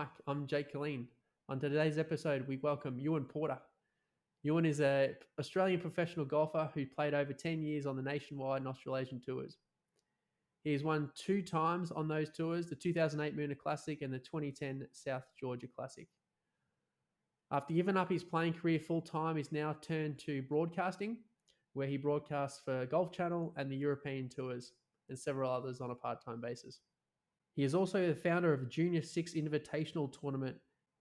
mic. I'm Jake Killeen. On today's episode, we welcome Ewan Porter. Ewan is an Australian professional golfer who played over 10 years on the nationwide and Australasian tours. He has won 2 times on those tours, the 2008 Moonah Classic and the 2010 South Georgia Classic. After giving up his playing career full-time, he's now turned to broadcasting, where he broadcasts for Golf Channel and the European Tours and several others on a part-time basis. He is also the founder of a Junior 6 Invitational tournament.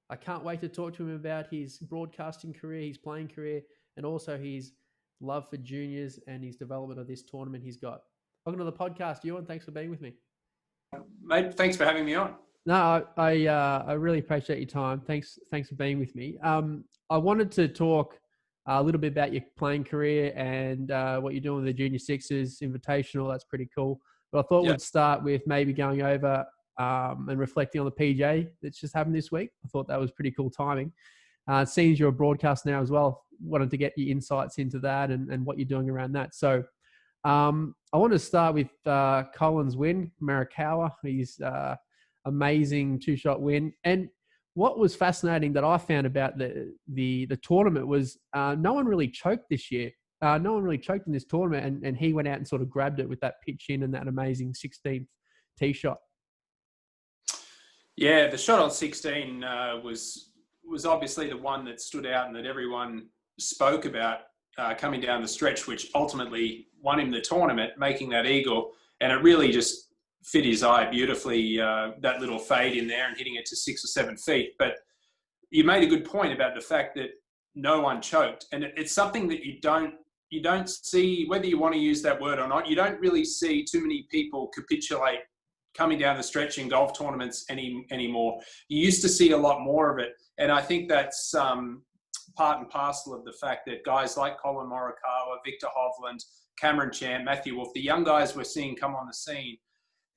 I can't wait to talk to him about his broadcasting career, his playing career, and also his love for juniors and his development of this tournament he's got. Welcome to the podcast, Ewan. Thanks for being with me. Mate, thanks for having me on. No, I really appreciate your time. Thanks for being with me. I wanted to talk a little bit about your playing career and what you're doing with the Junior Sixes Invitational. That's pretty cool. But I thought we'd start with maybe going over and reflecting on the PGA that's just happened this week. I thought that was pretty cool timing. It seems you're a broadcaster now as well. Wanted to get your insights into that and what you're doing around that. So I want to start with Colin's win, Morikawa. He's amazing 2-shot win. And what was fascinating that I found about the tournament was no one really choked this year. No one really choked in this tournament, and he went out and sort of grabbed it with that pitch in and that amazing 16th tee shot. Yeah, the shot on 16 was obviously the one that stood out and that everyone spoke about coming down the stretch, which ultimately won him the tournament, making that eagle. And it really just fit his eye beautifully, that little fade in there and hitting it to 6 or 7 feet. But you made a good point about the fact that no one choked. And it's something that you don't see, whether you want to use that word or not, you don't really see too many people capitulate coming down the stretch in golf tournaments anymore. You used to see a lot more of it. And I think that's part and parcel of the fact that guys like Collin Morikawa, Victor Hovland, Cameron Champ, Matthew Wolff, the young guys we're seeing come on the scene,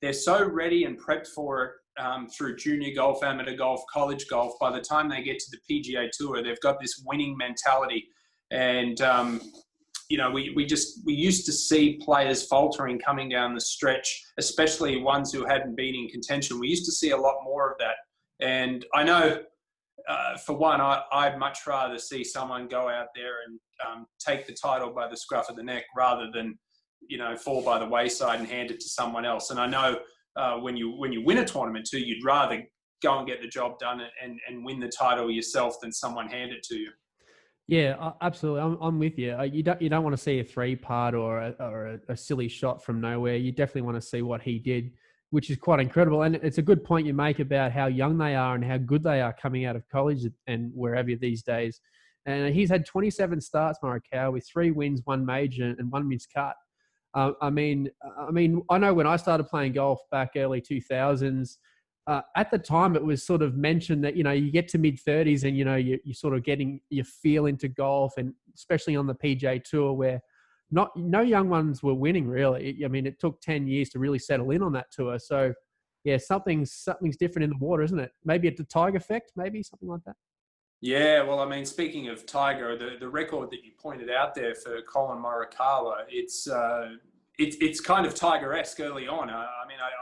they're so ready and prepped for it through junior golf, amateur golf, college golf. By the time they get to the PGA Tour, they've got this winning mentality. And, we used to see players faltering coming down the stretch, especially ones who hadn't been in contention. We used to see a lot more of that. And I know, for one, I'd much rather see someone go out there and take the title by the scruff of the neck rather than, fall by the wayside and hand it to someone else. And I know when you win a tournament too, you'd rather go and get the job done and win the title yourself than someone hand it to you. Yeah, absolutely. I'm with you. You don't want to see a 3-putt or a silly shot from nowhere. You definitely want to see what he did, which is quite incredible. And it's a good point you make about how young they are and how good they are coming out of college and wherever these days. And he's had 27 starts, Morikawa, with 3 wins, 1 major and 1 missed cut. I mean, I know when I started playing golf back early 2000s, at the time it was sort of mentioned that, you get to mid-30s and, you're sort of getting your feel into golf, and especially on the PGA Tour where no young ones were winning really. I mean, it took 10 years to really settle in on that tour. So, yeah, something's different in the water, isn't it? Maybe it's the Tiger effect, maybe something like that. Yeah, well, I mean, speaking of Tiger, the record that you pointed out there for Collin Morikawa, it's kind of Tiger-esque early on. I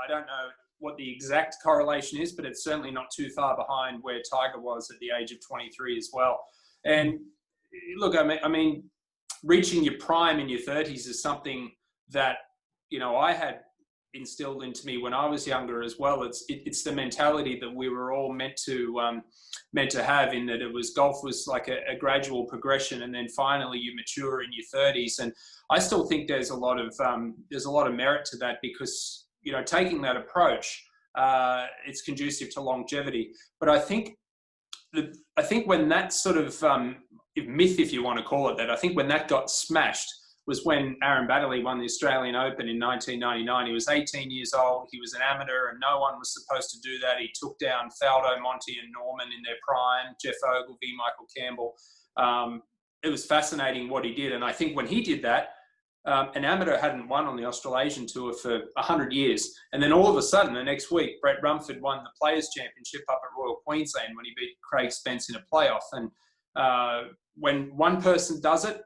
don't know what the exact correlation is, but it's certainly not too far behind where Tiger was at the age of 23 as well. And look, I mean, reaching your prime in your 30s is something that, I had instilled into me when I was younger as well. It's the mentality that we were all meant to have, in that golf was like a gradual progression, and then finally you mature in your 30s. And I still think there's a lot of merit to that, because taking that approach, it's conducive to longevity. But I think when that sort of myth, if you want to call it that, I think when that got smashed was when Aaron Baddeley won the Australian Open in 1999. He was 18 years old. He was an amateur, and no one was supposed to do that. He took down Faldo, Monty, and Norman in their prime, Jeff Ogilvy, Michael Campbell. It was fascinating what he did. And I think when he did that, an amateur hadn't won on the Australasian Tour for 100 years. And then all of a sudden, the next week, Brett Rumford won the Players' Championship up at Royal Queensland when he beat Craig Spence in a playoff. And when one person does it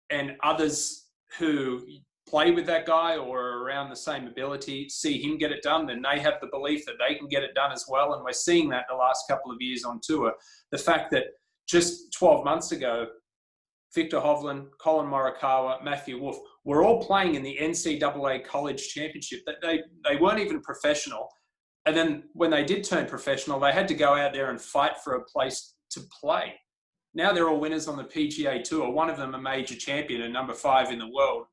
and others who play with that guy or are around the same ability, see him get it done, then they have the belief that they can get it done as well. And we're seeing that the last couple of years on tour. The fact that just 12 months ago, Victor Hovland, Colin Morikawa, Matthew Wolff were all playing in the NCAA College Championship. They weren't even professional. And then when they did turn professional, they had to go out there and fight for a place to play. Now they're all winners on the PGA Tour. One of them a major champion and number 5 in the world.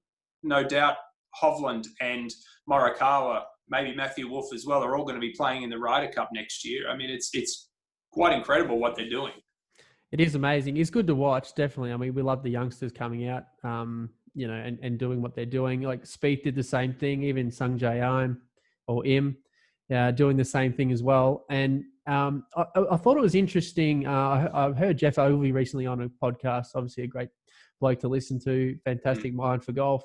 No doubt Hovland and Morikawa, maybe Matthew Wolff as well, are all going to be playing in the Ryder Cup next year. I mean, it's quite incredible what they're doing. It is amazing. It's good to watch, definitely. I mean, we love the youngsters coming out, you know, and doing what they're doing. Like Spieth did the same thing, even Sung Jae Im, doing the same thing as well. And I thought it was interesting. I've heard Jeff Ogilvy recently on a podcast, obviously a great bloke to listen to, fantastic mind for golf.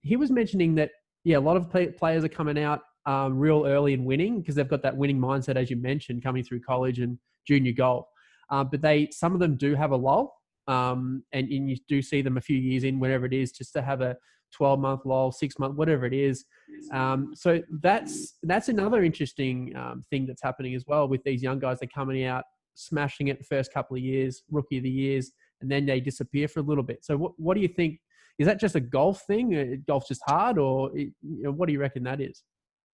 He was mentioning that, a lot of players are coming out real early and winning because they've got that winning mindset, as you mentioned, coming through college and junior golf. But some of them do have a lull, and you do see them a few years in, whatever it is, just to have a 12-month lull, 6-month, whatever it is. So that's another interesting thing that's happening as well with these young guys. They're coming out, smashing it the first couple of years, rookie of the years, and then they disappear for a little bit. So what do you think? Is that just a golf thing? Golf's just hard, or what do you reckon that is?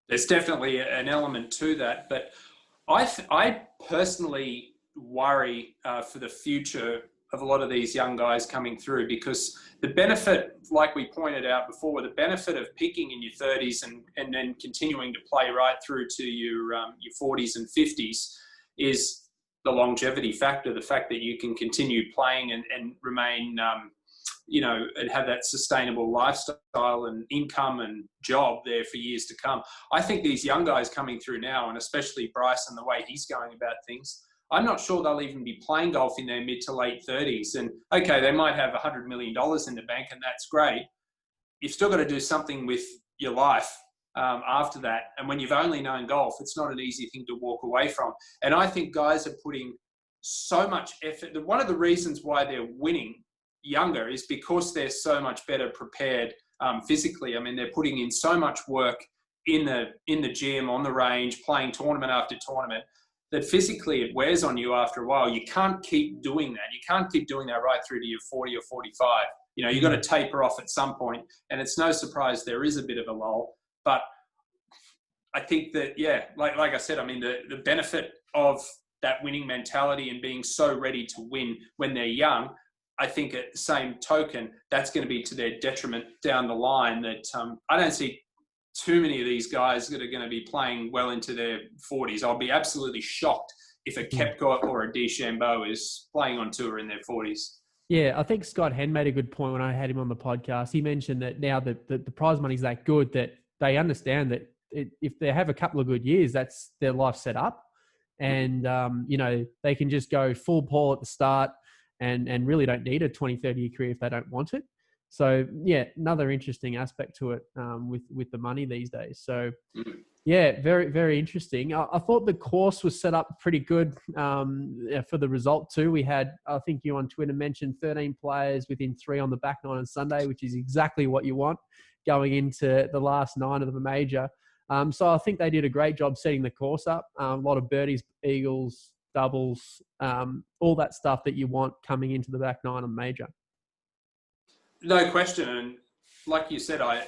There's definitely an element to that, but I personally worry for the future of a lot of these young guys coming through, because the benefit, like we pointed out before, the benefit of peaking in your 30s and then continuing to play right through to your 40s and 50s is the longevity factor, the fact that you can continue playing and remain, and have that sustainable lifestyle and income and job there for years to come. I think these young guys coming through now, and especially Bryce and the way he's going about things, I'm not sure they'll even be playing golf in their mid to late 30s. And okay, they might have $100 million in the bank, and that's great. You've still got to do something with your life after that. And when you've only known golf, it's not an easy thing to walk away from. And I think guys are putting so much effort. One of the reasons why they're winning younger is because they're so much better prepared physically. I mean, they're putting in so much work in the gym, on the range, playing tournament after tournament, that physically it wears on you after a while. You can't keep doing that. You can't keep doing that right through to your 40 or 45. You've got to taper off at some point, and it's no surprise there is a bit of a lull. But I think that, like I said, I mean, the benefit of that winning mentality and being so ready to win when they're young, I think at the same token, that's going to be to their detriment down the line. That I don't see too many of these guys that are going to be playing well into their 40s. I'll be absolutely shocked if a Koepka or a DeChambeau is playing on tour in their 40s. Yeah, I think Scott Henn made a good point when I had him on the podcast. He mentioned that now that the prize money is that good, that they understand that if they have a couple of good years, that's their life set up. And, they can just go full ball at the start and really don't need a 20, 30-year career if they don't want it. So, another interesting aspect to it with the money these days. So, very, very interesting. I thought the course was set up pretty good for the result too. We had, I think you on Twitter mentioned 13 players within 3 on the back nine on Sunday, which is exactly what you want going into the last 9 of the major. So I think they did a great job setting the course up. A lot of birdies, eagles, doubles, all that stuff that you want coming into the back nine on the major. No question. And like you said, I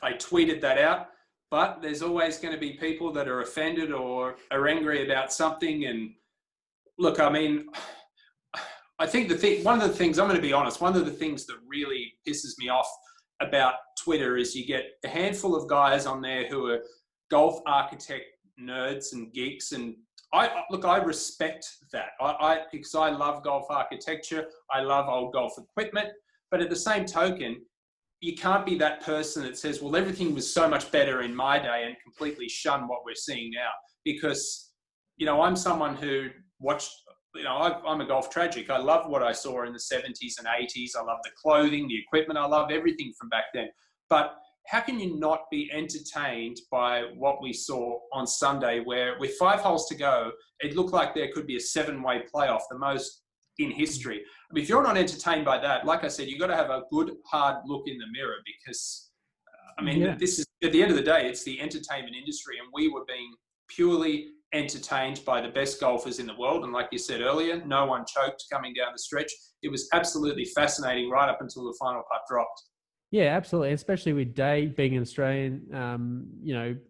tweeted that out, but there's always going to be people that are offended or are angry about something. And look, I mean, I think one of the things, I'm going to be honest, one of the things that really pisses me off about Twitter is you get a handful of guys on there who are golf architect nerds and geeks. And I respect that. Because I love golf architecture. I love old golf equipment. But at the same token, you can't be that person that says, well, everything was so much better in my day and completely shun what we're seeing now. Because, I'm someone who watched, I'm a golf tragic. I love what I saw in the 70s and 80s. I love the clothing, the equipment. I love everything from back then. But how can you not be entertained by what we saw on Sunday, where with 5 holes to go, it looked like there could be a 7-way playoff, the most in history. I mean, if you're not entertained by that, like I said, you've got to have a good, hard look in the mirror because, this is, at the end of the day, it's the entertainment industry, and we were being purely entertained by the best golfers in the world. And like you said earlier, no one choked coming down the stretch. It was absolutely fascinating right up until the final putt dropped. Yeah, absolutely. Especially with Day being an Australian,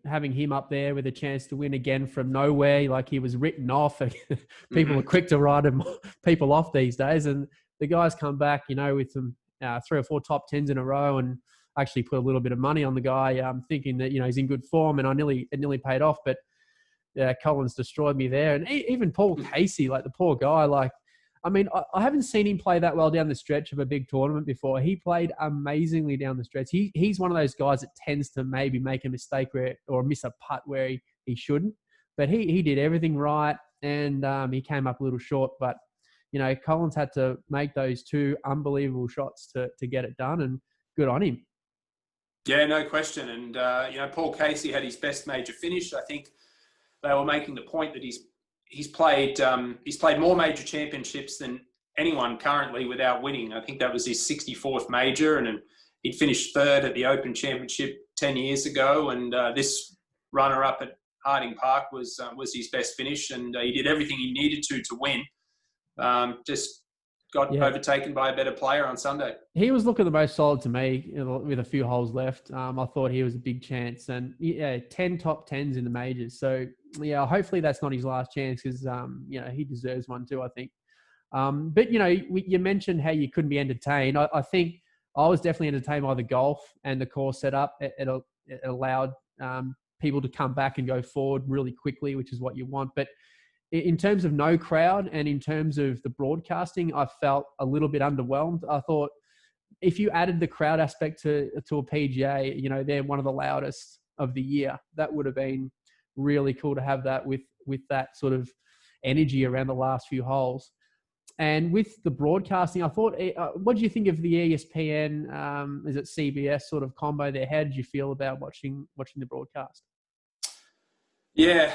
having him up there with a chance to win again from nowhere, like he was written off. People are quick to write people off these days. And the guy's come back, with some 3 or 4 top 10s in a row, and actually put a little bit of money on the guy, thinking that, he's in good form, and it nearly paid off. But yeah, Collins destroyed me there. And even Paul Casey, like the poor guy, I haven't seen him play that well down the stretch of a big tournament before. He played amazingly down the stretch. He's one of those guys that tends to maybe make a mistake or miss a putt where he shouldn't. But he did everything right, and he came up a little short. But, Collins had to make those 2 unbelievable shots to get it done, and good on him. Yeah, no question. And, Paul Casey had his best major finish. I think they were making the point that he's played more major championships than anyone currently without winning. I think that was his 64th major, and he'd finished 3rd at the Open Championship 10 years ago. And this runner-up at Harding Park was his best finish, and he did everything he needed to win. Just got overtaken by a better player on Sunday. He was looking the most solid to me with a few holes left. I thought he was a big chance, and 10 top 10s in the majors. So yeah, hopefully that's not his last chance, because he deserves one too, I think. But you mentioned how you couldn't be entertained. I think I was definitely entertained by the golf and the course setup. It allowed people to come back and go forward really quickly, which is what you want. But in terms of no crowd and in terms of the broadcasting, I felt a little bit underwhelmed. I thought if you added the crowd aspect to a PGA, they're one of the loudest of the year. That would have been really cool to have that with that sort of energy around the last few holes. And with the broadcasting, I thought, what do you think of the ESPN, is it CBS sort of combo there? How did you feel about watching the broadcast? Yeah.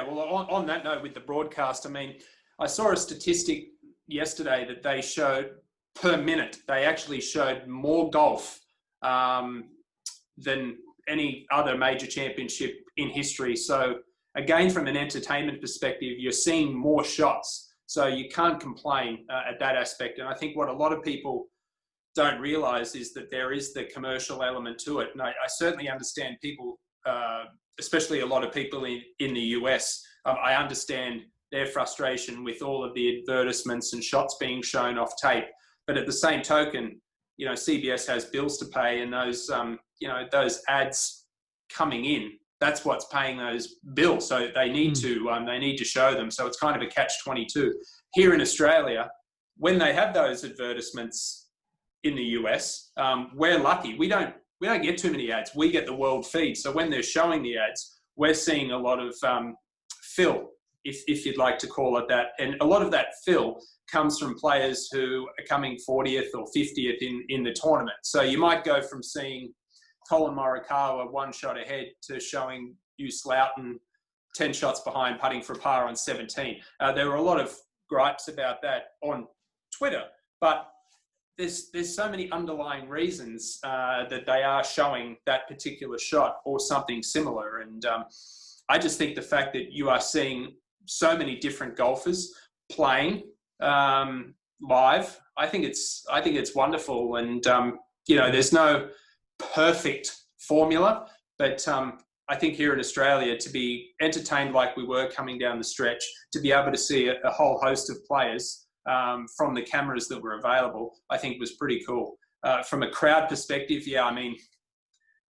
Well, on that note with the broadcast, I saw a statistic yesterday that they showed per minute, they actually showed more golf than any other major championship in history. So again, from an entertainment perspective, you're seeing more shots. So you can't complain at that aspect. And I think what a lot of people don't realize is that there is the commercial element to it. And I certainly understand people, especially a lot of people in the US, I understand their frustration with all of the advertisements and shots being shown off tape. But at the same token, CBS has bills to pay, and those, those ads coming in, that's what's paying those bills. So they need to show them. So it's kind of a catch-22. Here in Australia, when they have those advertisements in the US, we're lucky. We don't get too many ads. We get the world feed. So when they're showing the ads, we're seeing a lot of fill, if you'd like to call it that. And a lot of that fill comes from players who are coming 40th or 50th in the tournament. So you might go from seeing Colin Morikawa 1 shot ahead to showing you Sloughton 10 shots behind, putting for a par on 17. There were a lot of gripes about that on Twitter, but there's so many underlying reasons that they are showing that particular shot or something similar. And I just think the fact that you are seeing so many different golfers playing live, I think it's wonderful. And there's no perfect formula, but I think here in Australia, to be entertained like we were coming down the stretch, to be able to see a whole host of players from the cameras that were available, I think was pretty cool. From a crowd perspective, there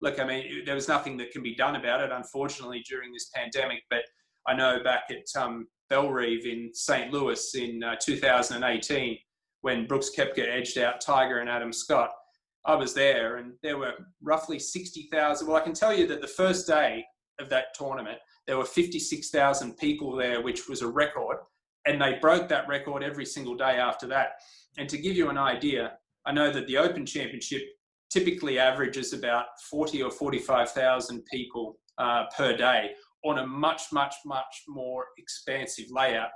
was nothing that can be done about it, unfortunately, during this pandemic. But I know back at Bellerive in St. Louis in 2018, when Brooks Koepka edged out Tiger and Adam Scott, I was there, and there were roughly 60,000. Well, I can tell you that the first day of that tournament, there were 56,000 people there, which was a record. And they broke that record every single day after that. And to give you an idea, I know that the Open Championship typically averages about 40 or 45,000 people per day on a much, much, much more expansive layout.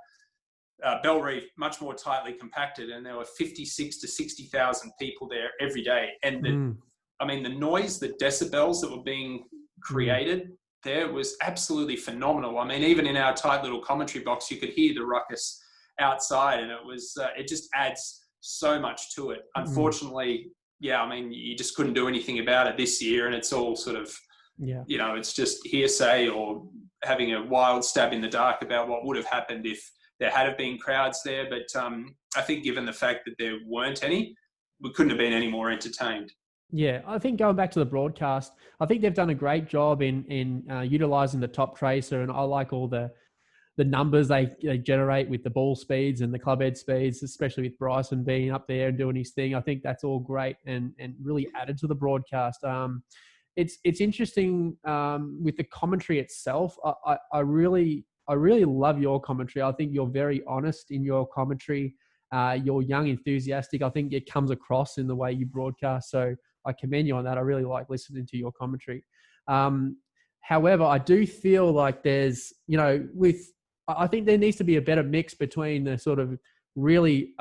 Bell Reef much more tightly compacted, and there were 56 to 60,000 people there every day. And the noise, the decibels that were being created there was absolutely phenomenal. I mean, even in our tight little commentary box, you could hear the ruckus outside, and it just adds so much to it. Unfortunately, you just couldn't do anything about it this year, and it's all sort of, it's just hearsay or having a wild stab in the dark about what would have happened if there had been crowds there. But I think given the fact that there weren't any, we couldn't have been any more entertained. Yeah, I think going back to the broadcast, I think they've done a great job in utilizing the top tracer, and I like all the numbers they generate with the ball speeds and the club head speeds, especially with Bryson being up there and doing his thing. I think that's all great and really added to the broadcast. It's interesting with the commentary itself. I really love your commentary. I think you're very honest in your commentary. You're young, enthusiastic. I think it comes across in the way you broadcast. So I commend you on that. I really like listening to your commentary. However, I do feel like there's, I think there needs to be a better mix between the sort of really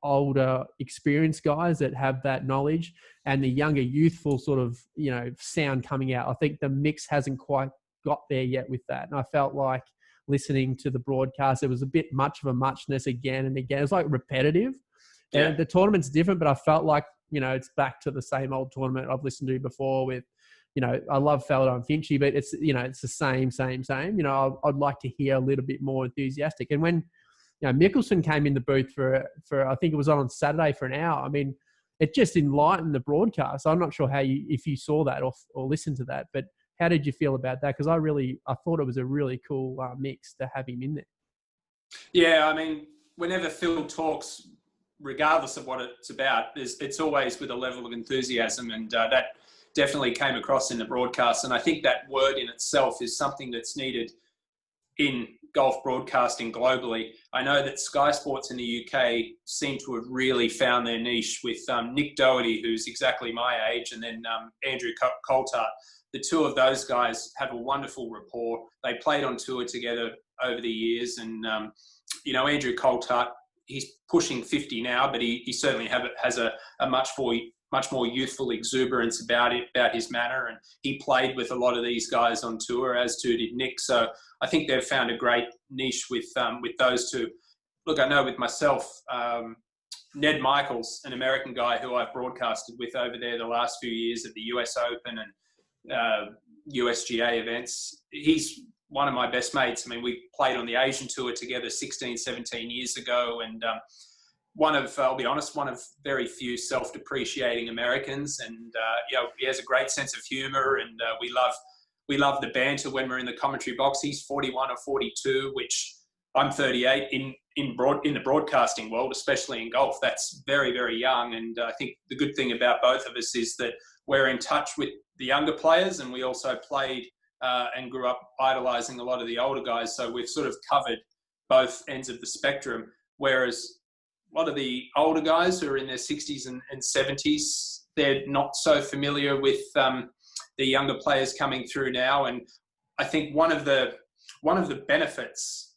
older, experienced guys that have that knowledge and the younger, youthful sort of, sound coming out. I think the mix hasn't quite got there yet with that. And I felt like listening to the broadcast, it was a bit much of a muchness again and again. It was like repetitive. Yeah. And the tournament's different, but I felt like, it's back to the same old tournament I've listened to before with, I love Faldo and Finchy, but it's, it's the same. I'd like to hear a little bit more enthusiastic. And when, Mickelson came in the booth for I think it was on Saturday for an hour. I mean, it just enlightened the broadcast. I'm not sure if you saw that or listened to that, but how did you feel about that? Because I thought it was a really cool mix to have him in there. Yeah, I mean, whenever Phil talks, regardless of what it's about, it's always with a level of enthusiasm, and that definitely came across in the broadcast. And I think that word in itself is something that's needed in golf broadcasting globally. I know that Sky Sports in the UK seem to have really found their niche with Nick Doherty, who's exactly my age, and then Andrew Coulthard. The two of those guys have a wonderful rapport. They played on tour together over the years, and Andrew Coulthard, he's pushing 50 now, but he certainly has a much more youthful exuberance about his manner, and he played with a lot of these guys on tour, as too did Nick. So I think they've found a great niche with those two. Look, I know with myself, Ned Michaels, an American guy who I've broadcasted with over there the last few years at the US Open and USGA events, he's one of my best mates. I mean, we played on the Asian tour together 16, 17 years ago, and I'll be honest, one of very few self-depreciating Americans, and he has a great sense of humor, and we love the banter when we're in the commentary box. He's 41 or 42, which I'm 38. In the broadcasting world, especially in golf, that's very, very young. And I think the good thing about both of us is that we're in touch with the younger players, and we also played and grew up idolizing a lot of the older guys. So we've sort of covered both ends of the spectrum, whereas a lot of the older guys who are in their 60s and 70s, they're not so familiar with the younger players coming through now. And I think one of the benefits,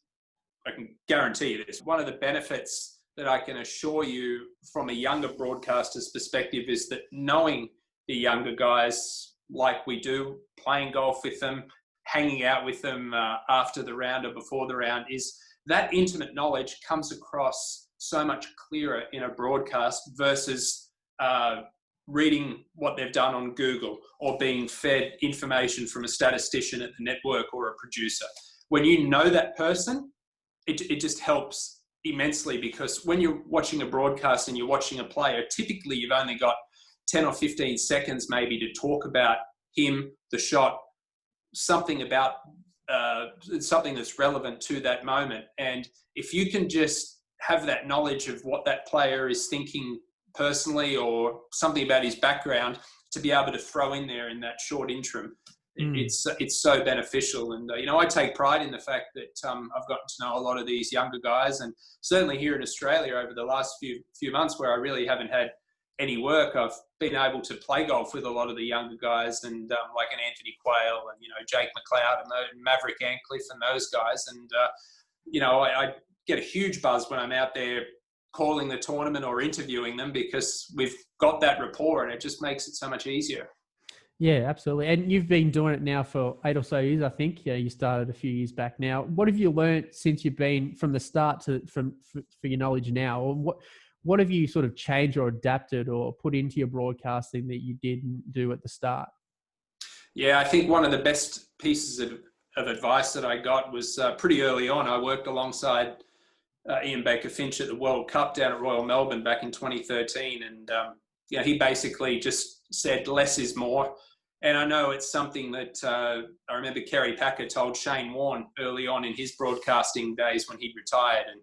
I can guarantee you this, one of the benefits that I can assure you from a younger broadcaster's perspective is that knowing the younger guys like we do, playing golf with them, hanging out with them after the round or before the round, is that intimate knowledge comes across so much clearer in a broadcast versus reading what they've done on Google or being fed information from a statistician at the network or a producer. When you know that person, it just helps immensely, because when you're watching a broadcast and you're watching a player, typically you've only got 10 or 15 seconds maybe to talk about him, the shot, something about something that's relevant to that moment. And if you can just have that knowledge of what that player is thinking personally or something about his background to be able to throw in there in that short interim, it's so beneficial. And I take pride in the fact that I've gotten to know a lot of these younger guys, and certainly here in Australia over the last few months where I really haven't had any work, I've been able to play golf with a lot of the younger guys, and like an Anthony Quayle and Jake McLeod and Maverick Ancliffe and those guys. And I get a huge buzz when I'm out there calling the tournament or interviewing them, because we've got that rapport and it just makes it so much easier. Yeah, absolutely. And you've been doing it now for 8 or so years, I think. Yeah, you started a few years back now. What have you learned since you've been from the start to for your knowledge now? Or what have you sort of changed or adapted or put into your broadcasting that you didn't do at the start? Yeah, I think one of the best pieces of advice that I got was pretty early on. I worked alongside Ian Baker Finch at the World Cup down at Royal Melbourne back in 2013. And, he basically just said less is more. And I know it's something that I remember Kerry Packer told Shane Warne early on in his broadcasting days when he'd retired. And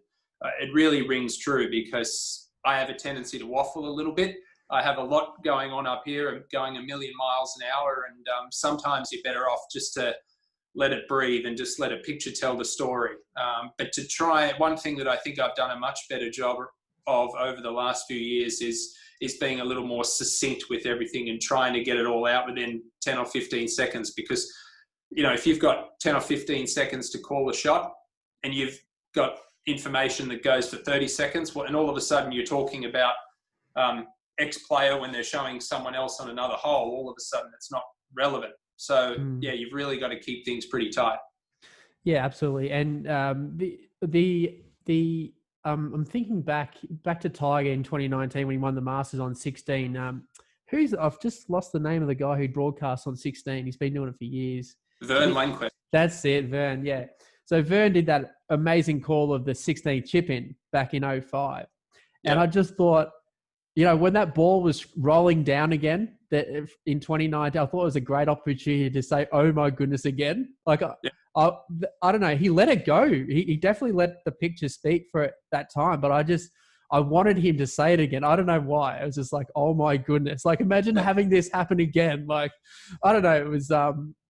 it really rings true, because I have a tendency to waffle a little bit. I have a lot going on up here. I'm going a million miles an hour. And sometimes you're better off just to let it breathe and just let a picture tell the story. But to try, one thing that I think I've done a much better job of over the last few years is being a little more succinct with everything and trying to get it all out within 10 or 15 seconds. Because, if you've got 10 or 15 seconds to call a shot and you've got information that goes for 30 seconds, and all of a sudden you're talking about X player when they're showing someone else on another hole, all of a sudden it's not relevant. So yeah, you've really got to keep things pretty tight. Yeah, absolutely. And I'm thinking back to Tiger in 2019 when he won the Masters on 16. I've just lost the name of the guy who broadcasts on 16. He's been doing it for years. Vern Lundquist. That's it, Vern. Yeah. So Vern did that amazing call of the 16th chip in back in 05. Yep. And I just thought, when that ball was rolling down again that in 2019, I thought it was a great opportunity to say, oh my goodness, again. Like, I don't know. He let it go. He definitely let the picture speak for it that time. But I wanted him to say it again. I don't know why. I was just like, oh my goodness. Like, imagine having this happen again. Like, I don't know. It was,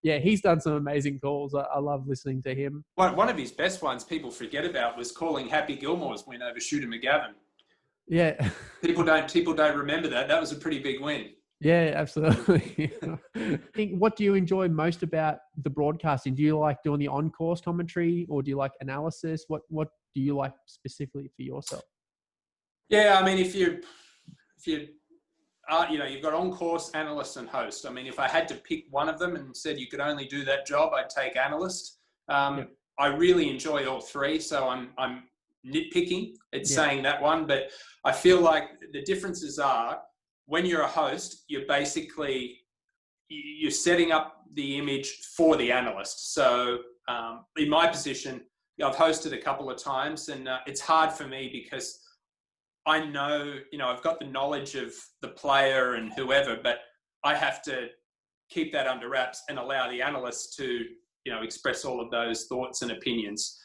he's done some amazing calls. I love listening to him. One of his best ones people forget about was calling Happy Gilmore's win over Shooter McGavin. Yeah. People don't remember that. That was a pretty big win. Yeah, absolutely. What do you enjoy most about the broadcasting? Do you like doing the on-course commentary, or do you like analysis? What do you like specifically for yourself? Yeah, I mean, if you you've got on-course, analyst, and host. I mean, if I had to pick one of them and said you could only do that job, I'd take analyst. I really enjoy all three, so I'm nitpicking at saying that one, but I feel like the differences are, when you're a host, you're setting up the image for the analyst. So in my position, I've hosted a couple of times, and it's hard for me because I know, I've got the knowledge of the player and whoever, but I have to keep that under wraps and allow the analyst to, express all of those thoughts and opinions.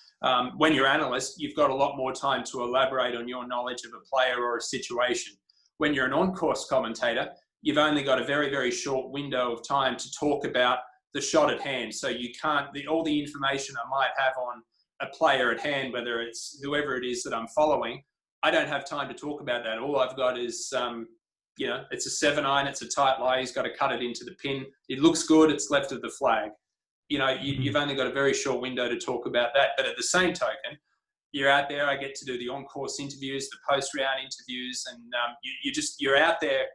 When you're analyst, you've got a lot more time to elaborate on your knowledge of a player or a situation. When you're an on-course commentator, you've only got a very, very short window of time to talk about the shot at hand. So you can't, all the information I might have on a player at hand, whether it's whoever it is that I'm following, I don't have time to talk about that. All I've got is, it's a 7-iron, it's a tight lie, he's got to cut it into the pin. It looks good, it's left of the flag. You've only got a very short window to talk about that. But at the same token, you're out there, I get to do the on-course interviews, the post-round interviews, and you're out there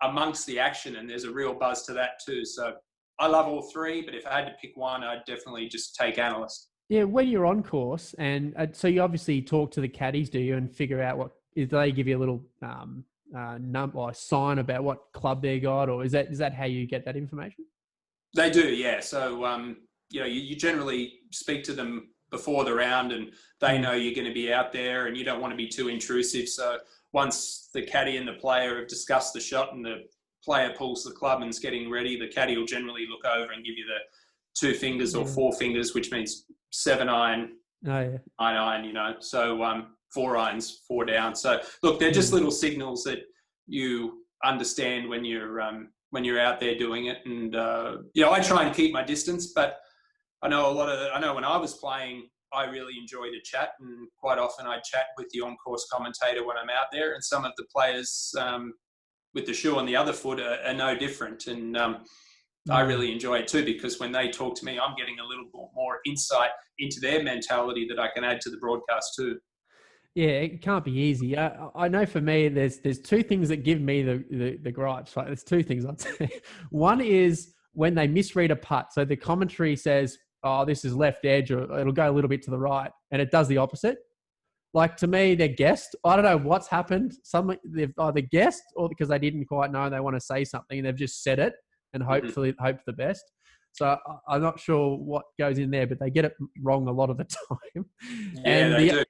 amongst the action, and there's a real buzz to that too. So I love all three, but if I had to pick one, I'd definitely just take analyst. Yeah, when you're on course, and so you obviously talk to the caddies, do you, and figure out do they give you a little number or sign about what club they got, or is that how you get that information? They do, yeah. So you generally speak to them before the round, and they know you're going to be out there and you don't want to be too intrusive. So once the caddy and the player have discussed the shot and the player pulls the club and is getting ready, the caddy will generally look over and give you the 2 fingers or 4 fingers, which means 7-iron, 9-iron, so 4 irons, 4 down. So look, they're just little signals that you understand when you're out there doing it. And I try and keep my distance, but I know when I was playing, I really enjoy to chat, and quite often I chat with the on-course commentator when I'm out there, and some of the players with the shoe on the other foot are no different. And I really enjoy it too, because when they talk to me, I'm getting a little more insight into their mentality that I can add to the broadcast too. Yeah, it can't be easy. I know for me, there's two things that give me the gripes. Right? There's two things I'd say. One is when they misread a putt. So the commentary says, "Oh, this is left edge," or it'll go a little bit to the right, and it does the opposite. Like, to me, they're guessed. I don't know what's happened. They've either guessed or because they didn't quite know they want to say something and they've just said it and hope for the best. So I'm not sure what goes in there, but they get it wrong a lot of the time. Yeah, they do.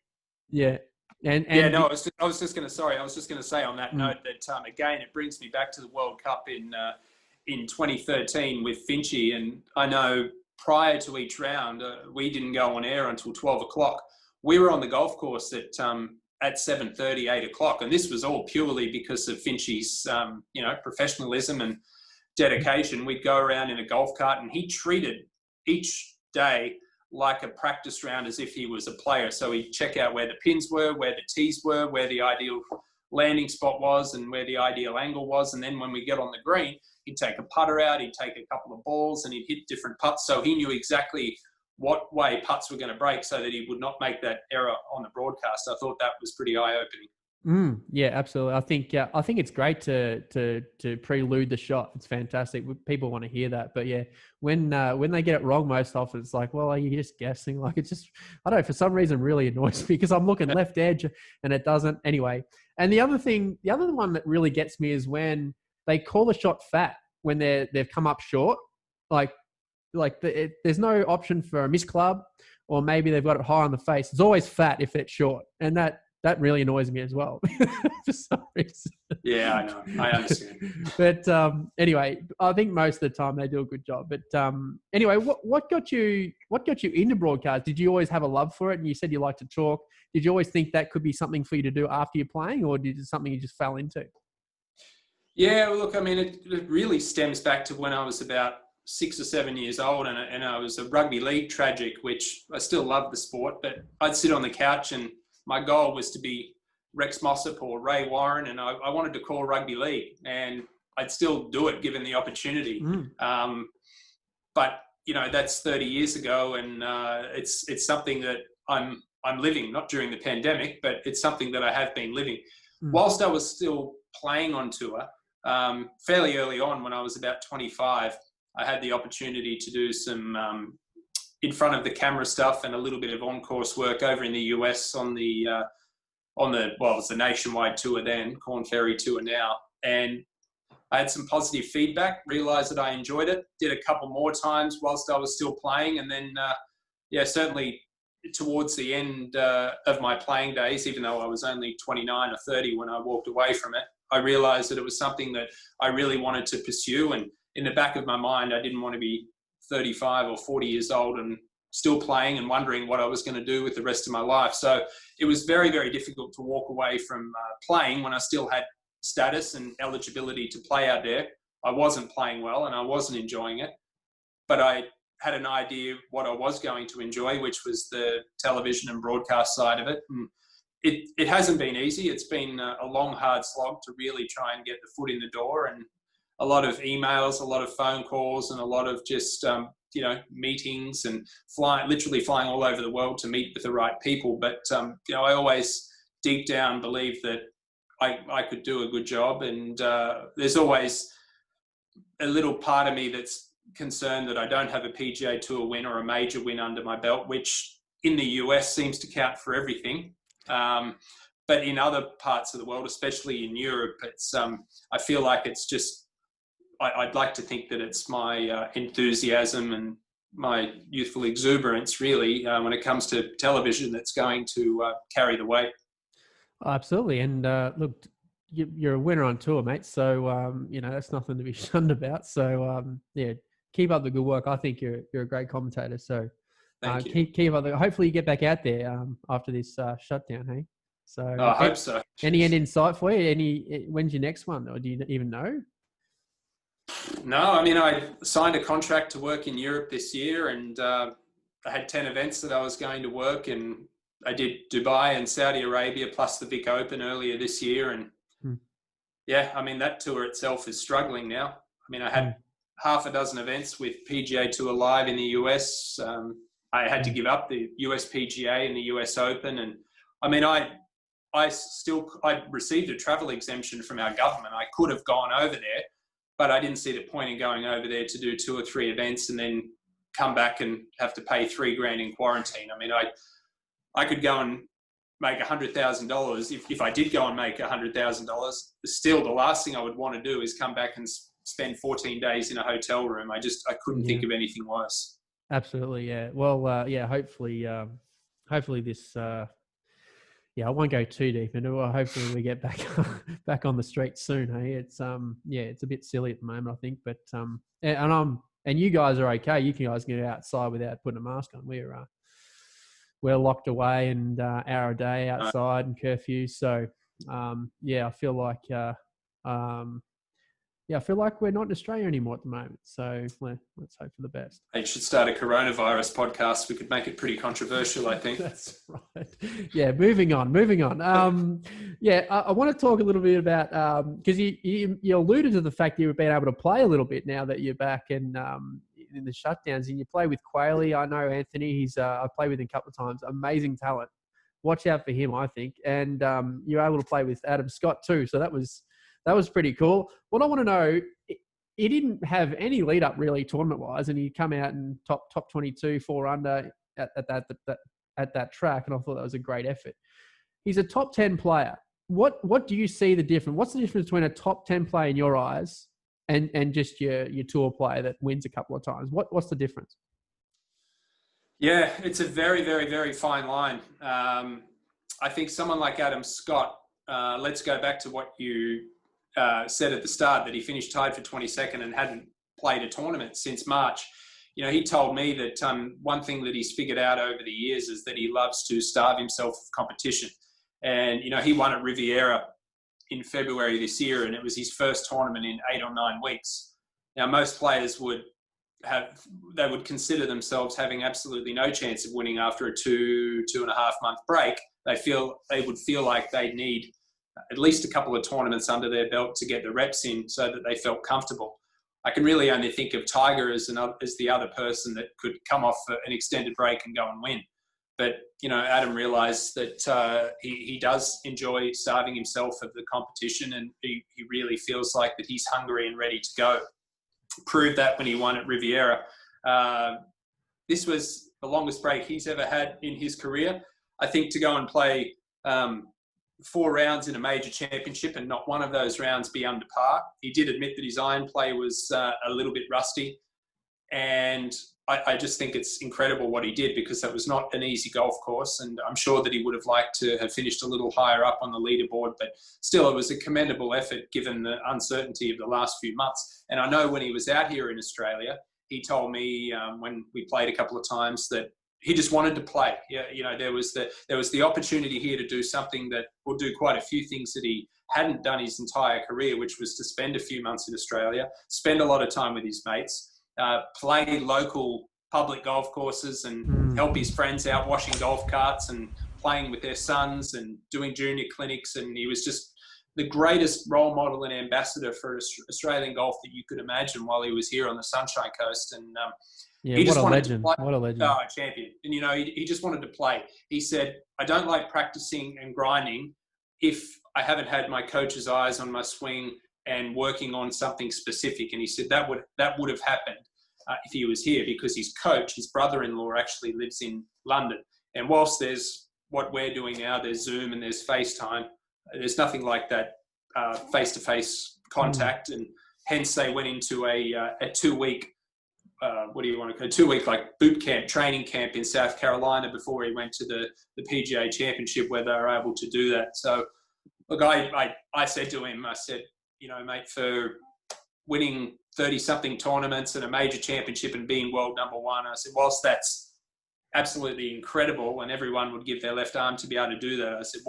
Yeah. And yeah, no, I was just going to say on that note that again, it brings me back to the World Cup in 2013 with Finchy, and I know prior to each round, we didn't go on air until 12 o'clock. We were on the golf course at 7:30, 8 o'clock, and this was all purely because of Finchy's professionalism and dedication. We'd go around in a golf cart, and he treated each day like a practice round as if he was a player. So he'd check out where the pins were, where the tees were, where the ideal landing spot was, and where the ideal angle was. And then when we get on the green, he'd take a putter out, he'd take a couple of balls, and he'd hit different putts. So he knew exactly what way putts were going to break so that he would not make that error on the broadcast. I thought that was pretty eye-opening. Yeah, absolutely. I think it's great to prelude the shot. It's fantastic. People want to hear that. But yeah, when they get it wrong, most often it's like, well, are you just guessing? Like, it's just, I don't know, for some reason really annoys me because I'm looking left edge and it doesn't. Anyway, and the other one that really gets me is when they call a shot fat when they've come up short. There's no option for a miss club, or maybe they've got it high on the face. It's always fat if it's short, and that really annoys me as well for some reason. Yeah, I know. I understand. But anyway, I think most of the time they do a good job. But anyway, what got you into broadcast? Did you always have a love for it? And you said you like to talk. Did you always think that could be something for you to do after you're playing, or did it something you just fell into? Yeah, well, look, I mean, it really stems back to when I was about 6 or 7 years old, and I was a rugby league tragic, which I still love the sport, but I'd sit on the couch and my goal was to be Rex Mossop or Ray Warren, and I wanted to call rugby league, and I'd still do it given the opportunity. But that's 30 years ago, and it's something that I'm living, not during the pandemic, but it's something that I have been living. Whilst I was still playing on tour, fairly early on when I was about 25, I had the opportunity to do some in front of the camera stuff and a little bit of on-course work over in the US on the it was the nationwide tour then, Korn Ferry Tour now. And I had some positive feedback, realised that I enjoyed it, did a couple more times whilst I was still playing. And then, certainly towards the end of my playing days, even though I was only 29 or 30 when I walked away from it, I realised that it was something that I really wanted to pursue. And in the back of my mind, I didn't want to be 35 or 40 years old and still playing and wondering what I was going to do with the rest of my life. So it was very, very difficult to walk away from playing when I still had status and eligibility to play out there. I wasn't playing well and I wasn't enjoying it, but I had an idea of what I was going to enjoy, which was the television and broadcast side of it. And it hasn't been easy. It's been a long, hard slog to really try and get the foot in the door, and a lot of emails, a lot of phone calls, and a lot of just, meetings and literally flying all over the world to meet with the right people. But, I always deep down believed that I could do a good job. And there's always a little part of me that's concerned that I don't have a PGA Tour win or a major win under my belt, which in the US seems to count for everything. But in other parts of the world, especially in Europe, it's I feel like it's just, I'd like to think that it's my enthusiasm and my youthful exuberance, really, when it comes to television, that's going to carry the weight. Absolutely. And look, you're a winner on tour, mate. So, that's nothing to be shunned about. So, keep up the good work. I think you're a great commentator. So Thank you. Keep up. Hopefully you get back out there after this shutdown, hey? So I hope so. Any end insight for you? When's your next one? Or do you even know? No, I mean, I signed a contract to work in Europe this year, and I had 10 events that I was going to work, and I did Dubai and Saudi Arabia plus the Vic Open earlier this year. And I mean, that tour itself is struggling now. I mean, I had half a dozen events with PGA Tour Live in the US. I had to give up the US PGA and the US Open. And I mean, I I received a travel exemption from our government. I could have gone over there, but I didn't see the point in going over there to do 2 or 3 events and then come back and have to pay $3,000 in quarantine. I mean, I could go and make $100,000 if I did go and make $100,000. Still, the last thing I would want to do is come back and spend 14 days in a hotel room. I couldn't think of anything worse. Absolutely, yeah. Well, hopefully this. I won't go too deep into it. Well, hopefully we get back on the street soon. Hey, it's it's a bit silly at the moment, I think, but and you guys are okay. You guys can get outside without putting a mask on. We're locked away and hour a day outside and curfew. So I feel like I feel like we're not in Australia anymore at the moment. So let's hope for the best. They should start a coronavirus podcast. We could make it pretty controversial, I think. That's right. Yeah, moving on. I want to talk a little bit about, because you alluded to the fact that you've been able to play a little bit now that you're back in the shutdowns, and you play with Quayle. I know Anthony. I played with him a couple of times. Amazing talent. Watch out for him, I think. And you're able to play with Adam Scott too. So that was pretty cool. What I want to know, he didn't have any lead up really tournament wise, and he come out and top 22, 4 under at that track, and I thought that was a great effort. He's a top 10 player. What do you see the difference? What's the difference between a top 10 player in your eyes and just your tour player that wins a couple of times? What's the difference? Yeah, it's a very, very, very fine line. I think someone like Adam Scott, let's go back to what you said at the start, that he finished tied for 22nd and hadn't played a tournament since March. You know, he told me that one thing that he's figured out over the years is that he loves to starve himself of competition. And, you know, he won at Riviera in February this year, and it was his first tournament in 8 or 9 weeks. Now, most players would consider themselves having absolutely no chance of winning after a 2.5 month break. They would feel like they'd need at least a couple of tournaments under their belt to get the reps in so that they felt comfortable. I can really only think of Tiger as the other person that could come off an extended break and go and win. But, you know, Adam realised that he does enjoy starving himself of the competition, and he really feels like that he's hungry and ready to go. Proved that when he won at Riviera. This was the longest break he's ever had in his career. I think to go and play 4 rounds in a major championship and not one of those rounds be under par. He did admit that his iron play was a little bit rusty. And I just think it's incredible what he did, because that was not an easy golf course. And I'm sure that he would have liked to have finished a little higher up on the leaderboard, but still it was a commendable effort given the uncertainty of the last few months. And I know when he was out here in Australia, he told me when we played a couple of times that he just wanted to play. Yeah, you know, there was the opportunity here to do something that will do quite a few things that he hadn't done his entire career, which was to spend a few months in Australia, spend a lot of time with his mates, play local public golf courses and help his friends out washing golf carts and playing with their sons and doing junior clinics. And he was just the greatest role model and ambassador for Australian golf that you could imagine while he was here on the Sunshine Coast. And he just wanted to play. What a legend. Oh, a champion. And, you know, he just wanted to play. He said, I don't like practicing and grinding if I haven't had my coach's eyes on my swing and working on something specific. And he said that would have happened if he was here, because his coach, his brother-in-law, actually lives in London. And whilst there's what we're doing now, there's Zoom and there's FaceTime, there's nothing like that face-to-face contact. And hence they went into a 2-week like boot camp, training camp in South Carolina before he went to the PGA Championship, where they were able to do that. So, look, I said to him, I said, you know, mate, for winning 30-something tournaments and a major championship and being world number one, I said, whilst that's absolutely incredible and everyone would give their left arm to be able to do that, I said,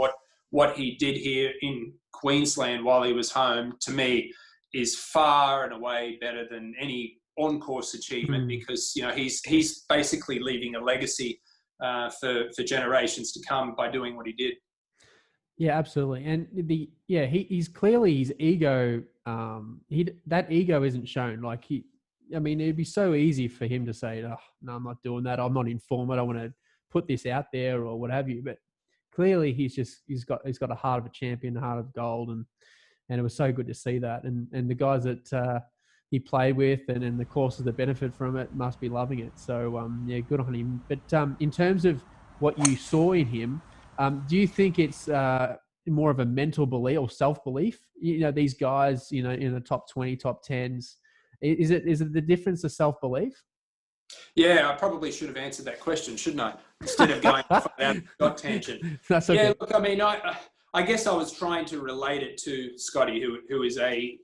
what he did here in Queensland while he was home, to me, is far and away better than any on-course achievement, because, you know, he's basically leaving a legacy for generations to come by doing what he did. Yeah, absolutely. And he's clearly, his ego, that ego isn't shown. Like it'd be so easy for him to say, oh, no, I'm not doing that. I'm not in form. I don't want to put this out there or what have you. But clearly he's got a heart of a champion, a heart of gold, and it was so good to see that. And the guys that he played with and the courses that benefit from it must be loving it. So yeah, good on him. But in terms of what you saw in him, do you think it's more of a mental belief or self-belief? You know, these guys, you know, in the top 20, top 10s, is it the difference of self-belief? Yeah, I probably should have answered that question, shouldn't I? Instead of going off on that tangent. That's okay. Yeah, look, I mean, I guess I was trying to relate it to Scotty, who is a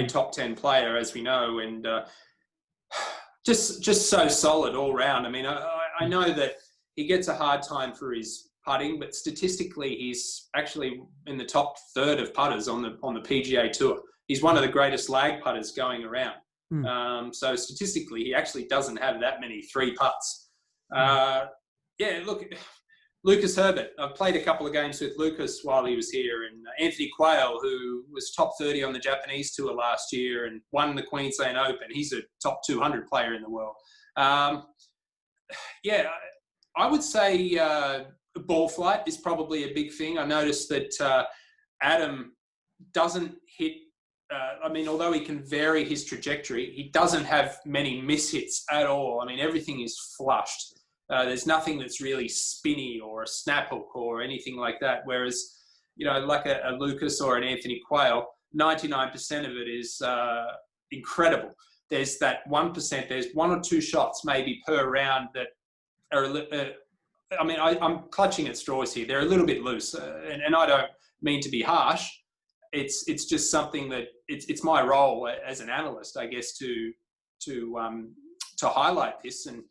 top 10 player, as we know, and just so solid all round. I mean, I know that he gets a hard time for his putting, but statistically, he's actually in the top third of putters on the PGA Tour. He's one of the greatest lag putters going around. So statistically, he actually doesn't have that many 3 putts. Yeah, look, Lucas Herbert. I've played a couple of games with Lucas while he was here, and Anthony Quayle, who was top 30 on the Japanese Tour last year and won the Queensland Open. He's a top 200 player in the world. Yeah, I would say ball flight is probably a big thing. I noticed that Adam doesn't hit. I mean, although he can vary his trajectory, he doesn't have many mishits at all. I mean, everything is flushed. There's nothing that's really spinny or a snap hook or anything like that. Whereas, you know, like a Lucas or an Anthony Quayle, 99% of it is incredible. There's that 1%. There's 1 or 2 shots maybe per round that are. I mean, I'm clutching at straws here. They're a little bit loose, and I don't mean to be harsh. It's just something that it's my role as an analyst, I guess, to highlight this. And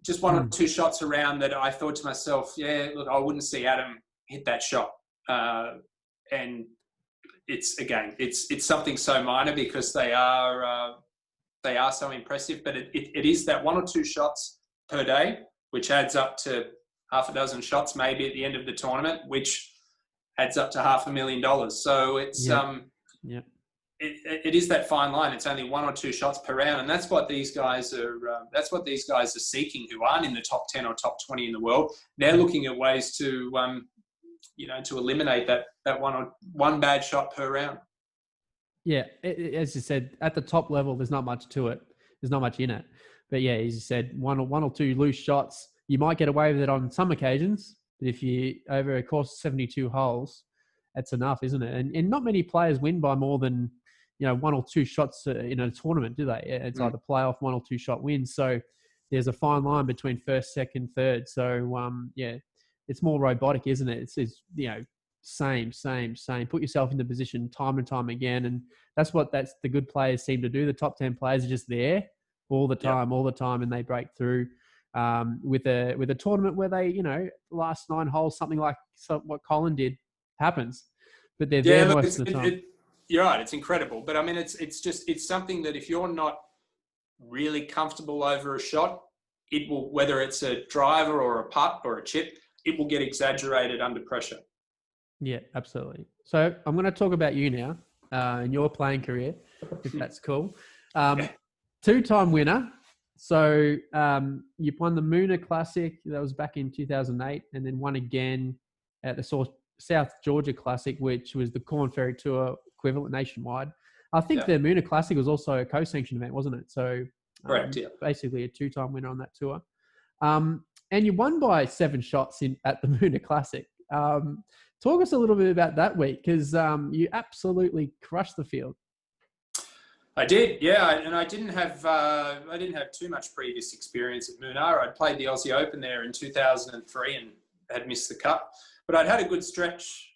just 1 or 2 shots around that I thought to myself, yeah, look, I wouldn't see Adam hit that shot. And it's something so minor because they are so impressive. But it is that 1 or 2 shots per day, which adds up to half a dozen shots maybe at the end of the tournament, which adds up to $500,000. So it's it is that fine line. It's only 1 or 2 shots per round, and that's what these guys are. That's what these guys are seeking, who aren't in the top 10 or top 20 in the world. They're looking at ways to, to eliminate that one bad shot per round. Yeah, as you said, at the top level, there's not much to it. There's not much in it. But yeah, as you said, one or 2 loose shots, you might get away with it on some occasions. But if you over a course of 72 holes, that's enough, isn't it? And not many players win by more than 1 or 2 shots in a tournament, do they? It's either playoff 1 or 2 shot wins. So there's a fine line between first, second, third. So yeah, it's more robotic, isn't it? It's same. Put yourself in the position time and time again, and that's the good players seem to do. The top 10 players are just there all the time, and they break through. With a tournament where they, last 9 holes, something like what Colin did happens, but they're there most of the time. You're right. It's incredible. But I mean, it's something that if you're not really comfortable over a shot, it will, whether it's a driver or a putt or a chip, it will get exaggerated under pressure. Yeah, absolutely. So I'm going to talk about you now in your playing career, if that's cool. 2-time winner. So you won the Moonah Classic. That was back in 2008, and then won again at the South Georgia Classic, which was the Korn Ferry Tour equivalent nationwide. I think the Moonah Classic was also a co-sanctioned event, wasn't it? So correct, yeah. Basically a 2-time winner on that tour. And you won by 7 shots at the Moonah Classic. Talk us a little bit about that week, because you absolutely crushed the field. I did, yeah, and I didn't have too much previous experience at Moonah. I'd played the Aussie Open there in 2003 and had missed the cut, but I'd had a good stretch.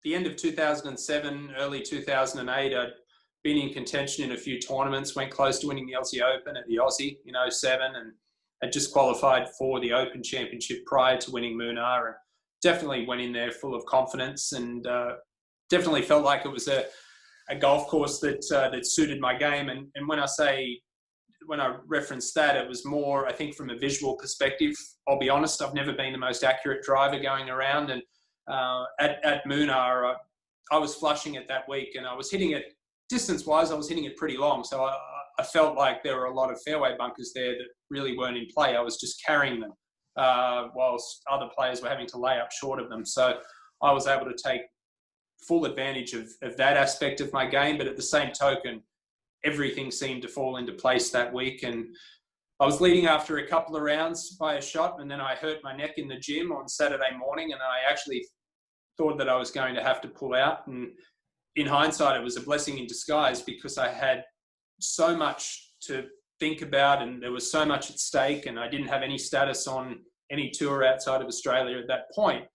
The end of 2007, early 2008, I'd been in contention in a few tournaments, went close to winning the Aussie Open at the Aussie in 2007, and had just qualified for the Open Championship prior to winning Moonah, and definitely went in there full of confidence, and definitely felt like it was a golf course that suited my game. And when I referenced that, it was more, I think, from a visual perspective. I'll be honest, I've never been the most accurate driver going around. And at Moonah, I was flushing it that week, and I was hitting it, distance-wise, I was hitting it pretty long. So I felt like there were a lot of fairway bunkers there that really weren't in play. I was just carrying them. whilst other players were having to lay up short of them. So I was able to take full advantage of that aspect of my game. But at the same token, everything seemed to fall into place that week. And I was leading after a couple of rounds by a shot, and then I hurt my neck in the gym on Saturday morning, and I actually thought that I was going to have to pull out. And in hindsight, it was a blessing in disguise, because I had so much to think about and there was so much at stake, and I didn't have any status on any tour outside of Australia at that point,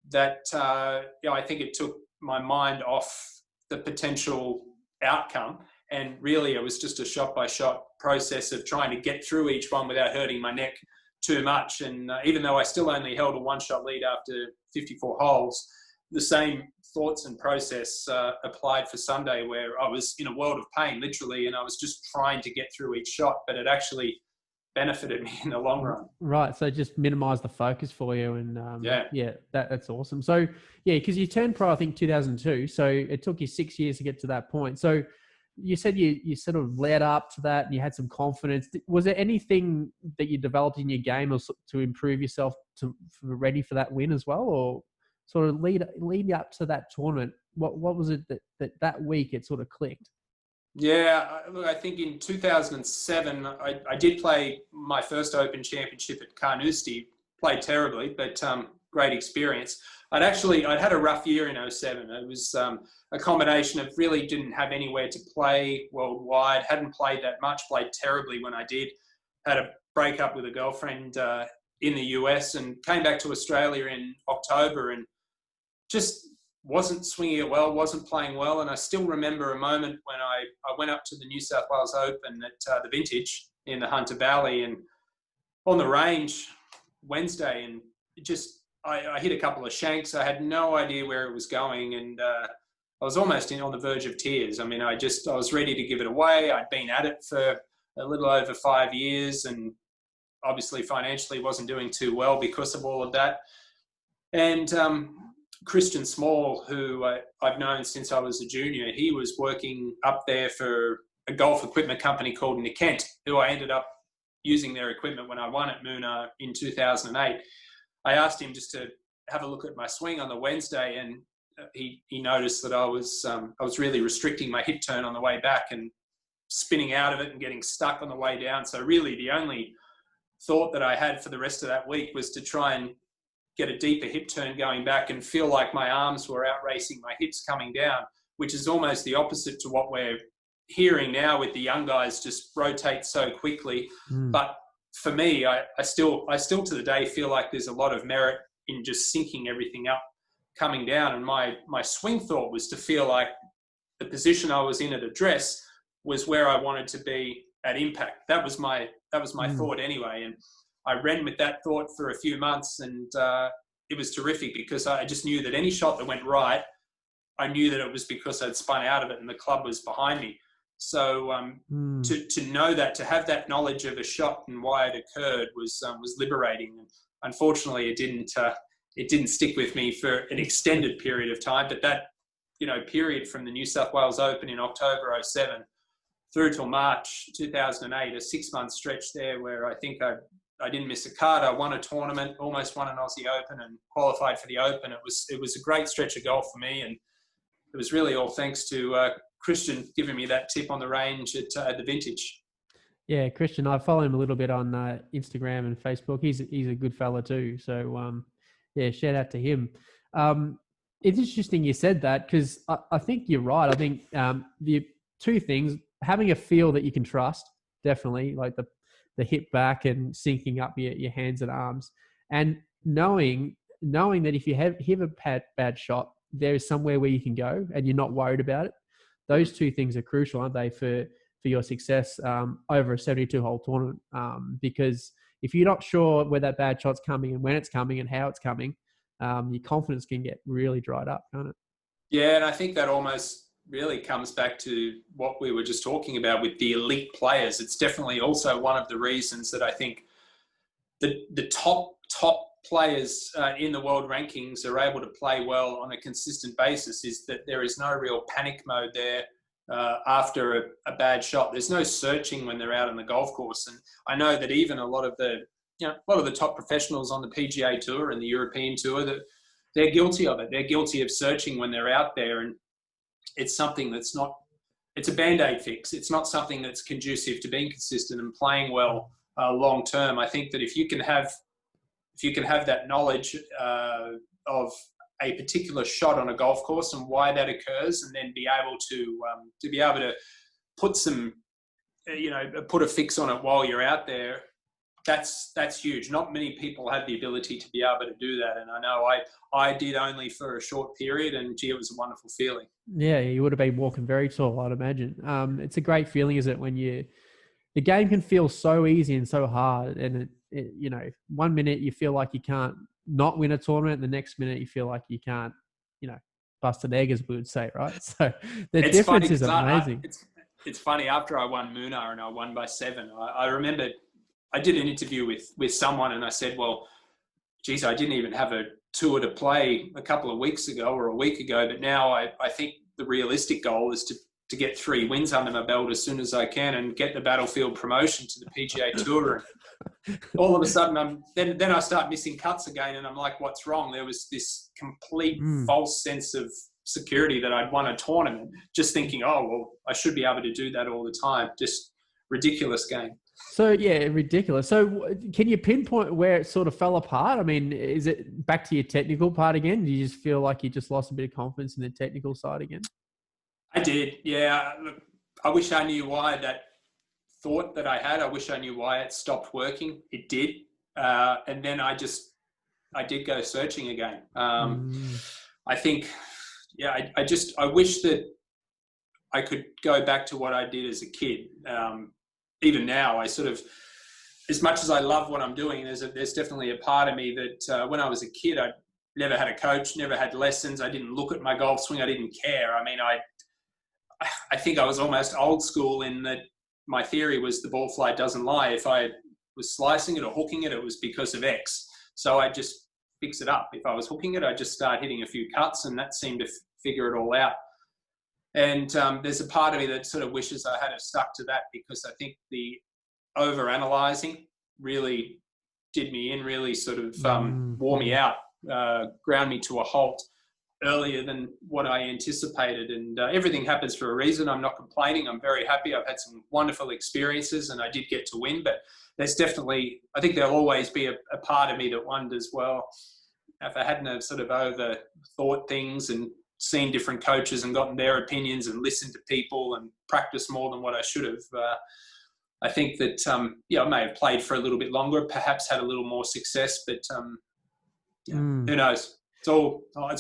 that I think it took my mind off the potential outcome. And really, it was just a shot-by-shot process of trying to get through each one without hurting my neck too much. And even though I still only held a one-shot lead after 54 holes, the same thoughts and process applied for Sunday, where I was in a world of pain, literally, and I was just trying to get through each shot, but it actually benefited me in the long run. Right. So just minimize the focus for you. And that's awesome. So because you turned pro, I think 2002. So it took you 6 years to get to that point. So you said you sort of led up to that and you had some confidence. Was there anything that you developed in your game or to improve yourself to ready for that win as well? Or sort of lead up to that tournament, what was it that week it sort of clicked? Yeah, look, I think in 2007, I did play my first Open Championship at Carnoustie. Played terribly, but great experience. I'd had a rough year in 07. It was a combination of really didn't have anywhere to play worldwide, hadn't played that much, played terribly when I did, had a breakup with a girlfriend in the US, and came back to Australia in October and just wasn't swinging it well, wasn't playing well. And I still remember a moment when I went up to the New South Wales Open at the Vintage in the Hunter Valley and on the range Wednesday, and I hit a couple of shanks. I had no idea where it was going, and I was almost on the verge of tears. I mean, I was ready to give it away. I'd been at it for a little over 5 years, and obviously financially wasn't doing too well because of all of that. And Christian Small, who I've known since I was a junior, he was working up there for a golf equipment company called Nikent, who I ended up using their equipment when I won at Moonah in 2008. I asked him just to have a look at my swing on the Wednesday, and he noticed that I was really restricting my hit turn on the way back and spinning out of it and getting stuck on the way down. So really the only thought that I had for the rest of that week was to try and get a deeper hip turn going back and feel like my arms were out racing my hips coming down, which is almost the opposite to what we're hearing now with the young guys just rotate so quickly. But for me, I still to the day feel like there's a lot of merit in just syncing everything up coming down. And my swing thought was to feel like the position I was in at address was where I wanted to be at impact. That was my thought anyway. And I ran with that thought for a few months, and it was terrific because I just knew that any shot that went right, I knew that it was because I'd spun out of it and the club was behind me. So to know that, to have that knowledge of a shot and why it occurred was liberating. And unfortunately, it didn't stick with me for an extended period of time. But that period from the New South Wales Open in October 2007 through till March 2008, a 6-month stretch there where I think I didn't miss a card. I won a tournament, almost won an Aussie Open and qualified for the Open. It was a great stretch of golf for me, and it was really all thanks to Christian giving me that tip on the range at the Vintage. Yeah, Christian, I follow him a little bit on Instagram and Facebook. He's a good fella too. So shout out to him. It's interesting you said that because I think you're right. I think the two things, having a feel that you can trust, definitely, like the hip back and syncing up your hands and arms, and knowing that if you have a bad shot, there is somewhere where you can go and you're not worried about it. Those two things are crucial, aren't they, for your success over a 72-hole tournament? Because if you're not sure where that bad shot's coming and when it's coming and how it's coming, your confidence can get really dried up, can't it? Yeah, and I think that almost really comes back to what we were just talking about with the elite players. It's definitely also one of the reasons that I think the top players in the world rankings are able to play well on a consistent basis, is that there is no real panic mode there after a bad shot. There's no searching when they're out on the golf course. And I know that even a lot of the a lot of the top professionals on the PGA Tour and the European Tour, that they're guilty of it. They're guilty of searching when they're out there, and it's something that's not. It's a band-aid fix. It's not something that's conducive to being consistent and playing well long term. I think that if you can have that knowledge of a particular shot on a golf course and why that occurs, and then be able to put some, put a fix on it while you're out there, that's huge. Not many people have the ability to be able to do that, and I know I did only for a short period, and gee, it was a wonderful feeling. Yeah, you would have been walking very tall, I'd imagine. It's a great feeling, is it, when the game can feel so easy and so hard, and it 1 minute you feel like you can't not win a tournament, and the next minute you feel like you can't, bust an egg, as we would say, right? So the difference is amazing. It's funny, after I won Moonah and I won by 7, I remember I did an interview with someone, and I said, well, geez, I didn't even have a tour to play a couple of weeks ago or a week ago, but now I think the realistic goal is to get 3 wins under my belt as soon as I can and get the Battlefield promotion to the PGA Tour. And all of a sudden, then I start missing cuts again, and I'm like, what's wrong? There was this complete false sense of security that I'd won a tournament, just thinking, oh, well, I should be able to do that all the time. Just ridiculous game. So, yeah, ridiculous. So can you pinpoint where it sort of fell apart? I mean, is it back to your technical part again? Do you just feel like you just lost a bit of confidence in the technical side again? I did, yeah. Look, I wish I knew why that thought that I had. I wish I knew why it stopped working. It did. And then I did go searching again. I think, yeah, I wish that I could go back to what I did as a kid. Even now, I sort of, as much as I love what I'm doing, there's definitely a part of me that when I was a kid, I never had a coach, never had lessons. I didn't look at my golf swing. I didn't care. I mean, I think I was almost old school in that my theory was the ball flight doesn't lie. If I was slicing it or hooking it, it was because of X. So I just fix it up. If I was hooking it, I just start hitting a few cuts, and that seemed to figure it all out. And there's a part of me that sort of wishes I had stuck to that, because I think the over-analysing really did me in, really sort of wore me out, ground me to a halt earlier than what I anticipated. And everything happens for a reason. I'm not complaining. I'm very happy. I've had some wonderful experiences, and I did get to win. But there's definitely, I think there'll always be a part of me that wonders, well, if I hadn't have sort of overthought things and seen different coaches and gotten their opinions and listened to people and practiced more than what I should have, I think that, I may have played for a little bit longer, perhaps had a little more success, but who knows? It's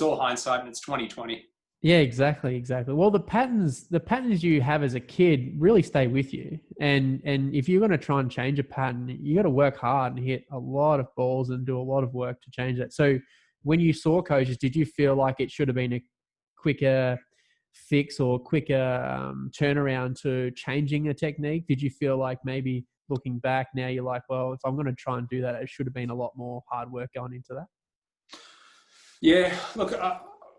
all hindsight, and it's 2020. Yeah, exactly. Well, the patterns you have as a kid really stay with you. And if you're going to try and change a pattern, you got to work hard and hit a lot of balls and do a lot of work to change that. So when you saw coaches, did you feel like it should have been a quicker fix or quicker turnaround to changing a technique? Did you feel like maybe looking back now you're like, well, if I'm going to try and do that, it should have been a lot more hard work going into that? Yeah, look,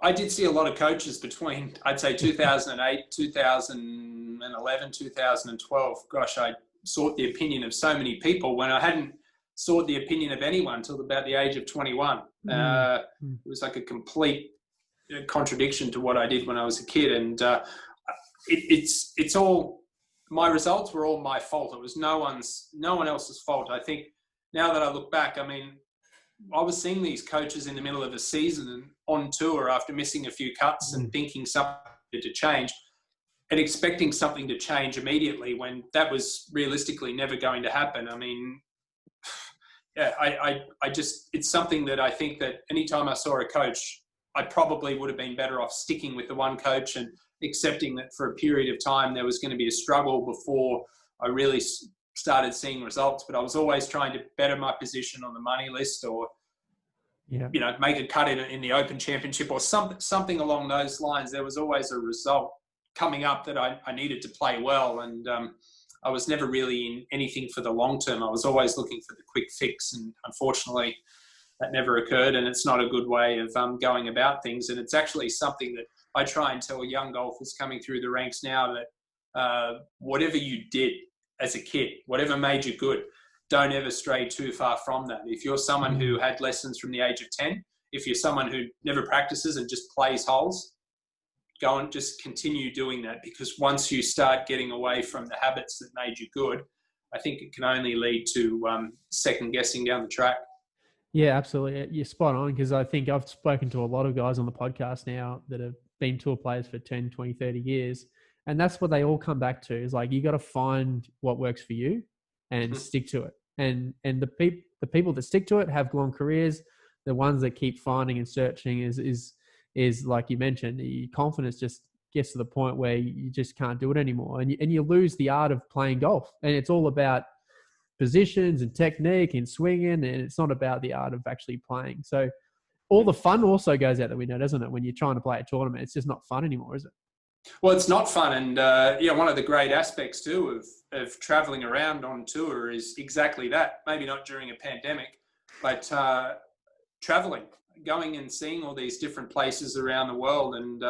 I did see a lot of coaches between, I'd say 2008, 2011, 2012. Gosh, I sought the opinion of so many people when I hadn't sought the opinion of anyone until about the age of 21. It was like a complete contradiction to what I did when I was a kid. And it's all, my results were all my fault. It was no one else's fault. I think now that I look back, I mean, I was seeing these coaches in the middle of a season and on tour after missing a few cuts and thinking something to change and expecting something to change immediately when that was realistically never going to happen. I mean, yeah, I just, it's something that I think that anytime I saw a coach, I probably would have been better off sticking with the one coach and accepting that for a period of time there was going to be a struggle before I really started seeing results. But I was always trying to better my position on the money list, or make a cut in the Open Championship or something along those lines. There was always a result coming up that I needed to play well, and I was never really in anything for the long term. I was always looking for the quick fix, and unfortunately that never occurred, and it's not a good way of going about things. And it's actually something that I try and tell young golfers coming through the ranks now, that whatever you did as a kid, whatever made you good, don't ever stray too far from that. If you're someone who had lessons from the age of 10, if you're someone who never practices and just plays holes, go and just continue doing that, because once you start getting away from the habits that made you good, I think it can only lead to second guessing down the track. Yeah, absolutely. You're spot on, because I think I've spoken to a lot of guys on the podcast now that have been tour players for 10, 20, 30 years. And that's what they all come back to, is like, you got to find what works for you and stick to it. And the people that stick to it have long careers. The ones that keep finding and searching is like you mentioned, your confidence just gets to the point where you just can't do it anymore. And you lose the art of playing golf. And it's all about positions and technique and swinging, and it's not about the art of actually playing. So all the fun also goes out the window, doesn't it? When you're trying to play a tournament, it's just not fun anymore, is it? Well, it's not fun. And one of the great aspects too of traveling around on tour is exactly that. Maybe not during a pandemic, but traveling, going and seeing all these different places around the world. And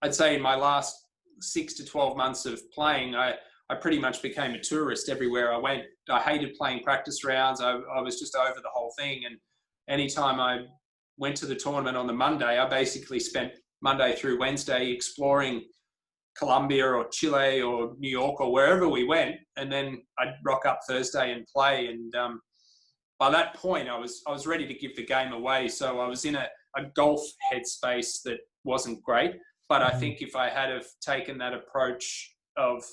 I'd say in my last 6 to 12 months of playing, I pretty much became a tourist everywhere I went. I hated playing practice rounds. I was just over the whole thing. And anytime I went to the tournament on the Monday, I basically spent Monday through Wednesday exploring Colombia or Chile or New York or wherever we went. And then I'd rock up Thursday and play. And by that point, I was ready to give the game away. So I was in a golf headspace that wasn't great. But I think if I had have taken that approach of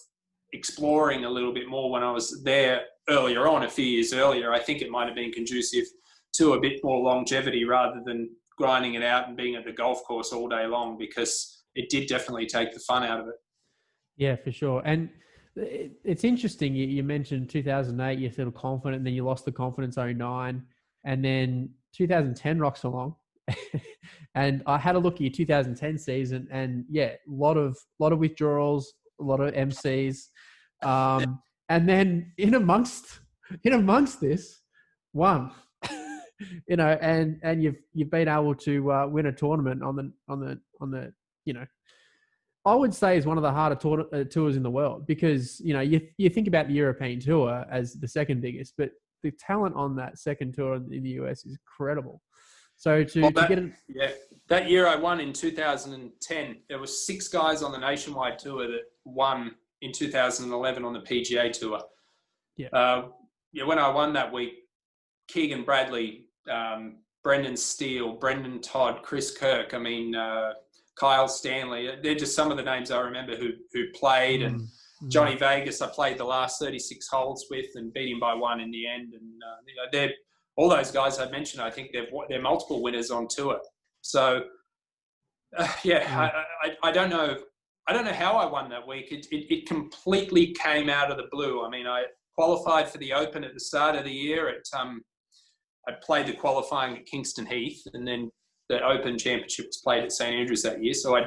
exploring a little bit more when I was there earlier on, a few years earlier, I think it might have been conducive to a bit more longevity rather than grinding it out and being at the golf course all day long, because it did definitely take the fun out of it. Yeah, for sure. And it's interesting. You mentioned 2008, you're sort of confident, and then you lost the confidence 2009, and then 2010 rocks along. And I had a look at your 2010 season, and yeah, a lot of withdrawals, a lot of MCs. And then in amongst this, one, and you've been able to win a tournament on the I would say is one of the harder tours in the world, because you think about the European tour as the second biggest, but the talent on that second tour in the US is incredible. So that year I won in 2010. There were 6 guys on the nationwide tour that won in 2011 on the PGA Tour. When I won that week, Keegan Bradley, Brendan Steele, Brendan Todd, Chris Kirk, Kyle Stanley. They're just some of the names I remember who played. And Johnny Vegas, I played the last 36 holes with and beat him by 1 in the end. And they're all those guys I mentioned. I think they're multiple winners on tour. So I don't know. I don't know how I won that week. It completely came out of the blue. I qualified for the Open at the start of the year. I played the qualifying at Kingston Heath, and then the Open Championship was played at St Andrews that year. So I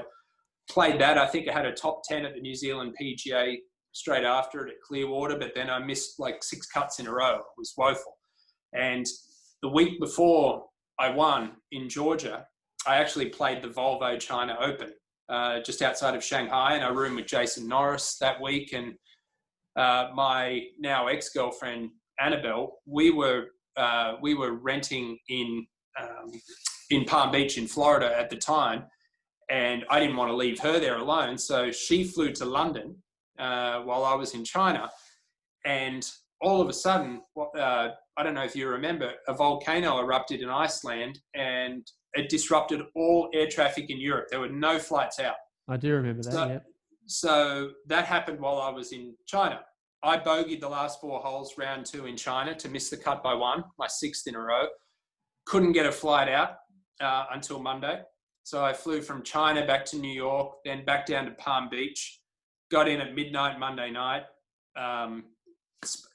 played that. I think I had a top 10 at the New Zealand PGA straight after it at Clearwater, but then I missed like 6 cuts in a row. It was woeful. And the week before I won in Georgia, I actually played the Volvo China Open just outside of Shanghai, and I roomed with Jason Norris that week. And my now ex-girlfriend Annabelle, we were renting in Palm Beach in Florida at the time, and I didn't want to leave her there alone, so she flew to London while I was in China. And all of a sudden, I don't know if you remember, a volcano erupted in Iceland, and it disrupted all air traffic in Europe. There were no flights out. I do remember that, So that happened while I was in China. I bogeyed the last 4 holes, round 2 in China, to miss the cut by 1, my 6th in a row. Couldn't get a flight out until Monday. So I flew from China back to New York, then back down to Palm Beach, got in at midnight Monday night,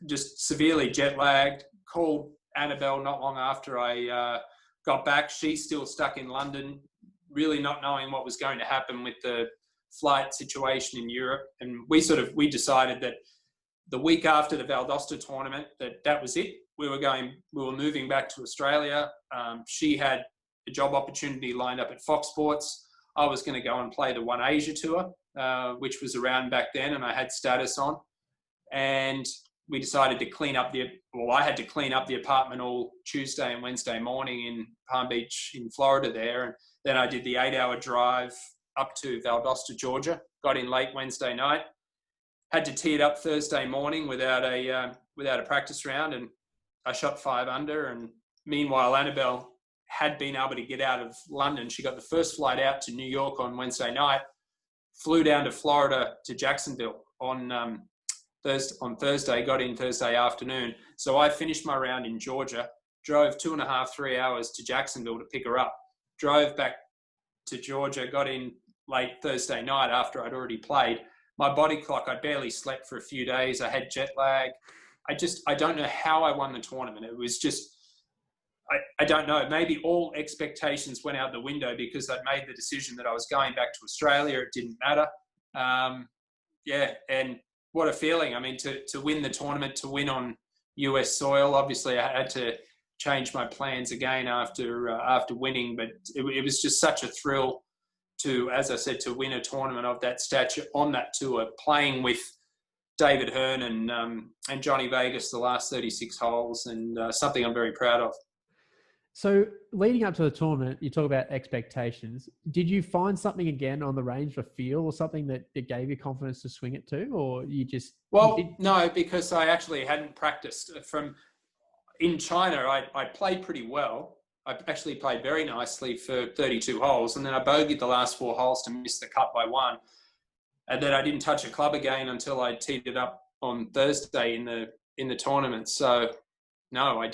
just severely jet lagged, called Annabelle not long after I got back. She's still stuck in London, really not knowing what was going to happen with the flight situation in Europe. And we decided that the week after the Valdosta tournament, that was it. We were moving back to Australia. She had a job opportunity lined up at Fox Sports. I was going to go and play the One Asia Tour, which was around back then, and I had status on. And we decided to I had to clean up the apartment all Tuesday and Wednesday morning in Palm Beach in Florida there. And then I did the 8-hour drive up to Valdosta, Georgia, got in late Wednesday night, had to tee it up Thursday morning without a practice round. And I shot 5 under. And meanwhile, Annabelle had been able to get out of London. She got the first flight out to New York on Wednesday night, flew down to Florida to Jacksonville on Thursday, got in Thursday afternoon. So I finished my round in Georgia, drove 2.5, 3 hours to Jacksonville to pick her up, drove back to Georgia, got in late Thursday night after I'd already played. My body clock, I barely slept for a few days. I had jet lag. I don't know how I won the tournament. It was just, I don't know. Maybe all expectations went out the window because I'd made the decision that I was going back to Australia. It didn't matter. And what a feeling. I mean, to win the tournament, to win on US soil. Obviously, I had to change my plans again after winning, but it was just such a thrill to, as I said, to win a tournament of that stature on that tour, playing with David Hearn and Johnny Vegas the last 36 holes, and something I'm very proud of. So leading up to the tournament, you talk about expectations. Did you find something again on the range for feel or something that gave you confidence to swing it to, or you just... No, because I actually hadn't practiced. In China, I played pretty well. I actually played very nicely for 32 holes, and then I bogeyed the last 4 holes to miss the cut by 1. And then I didn't touch a club again until I teed it up on Thursday in the tournament. So no, I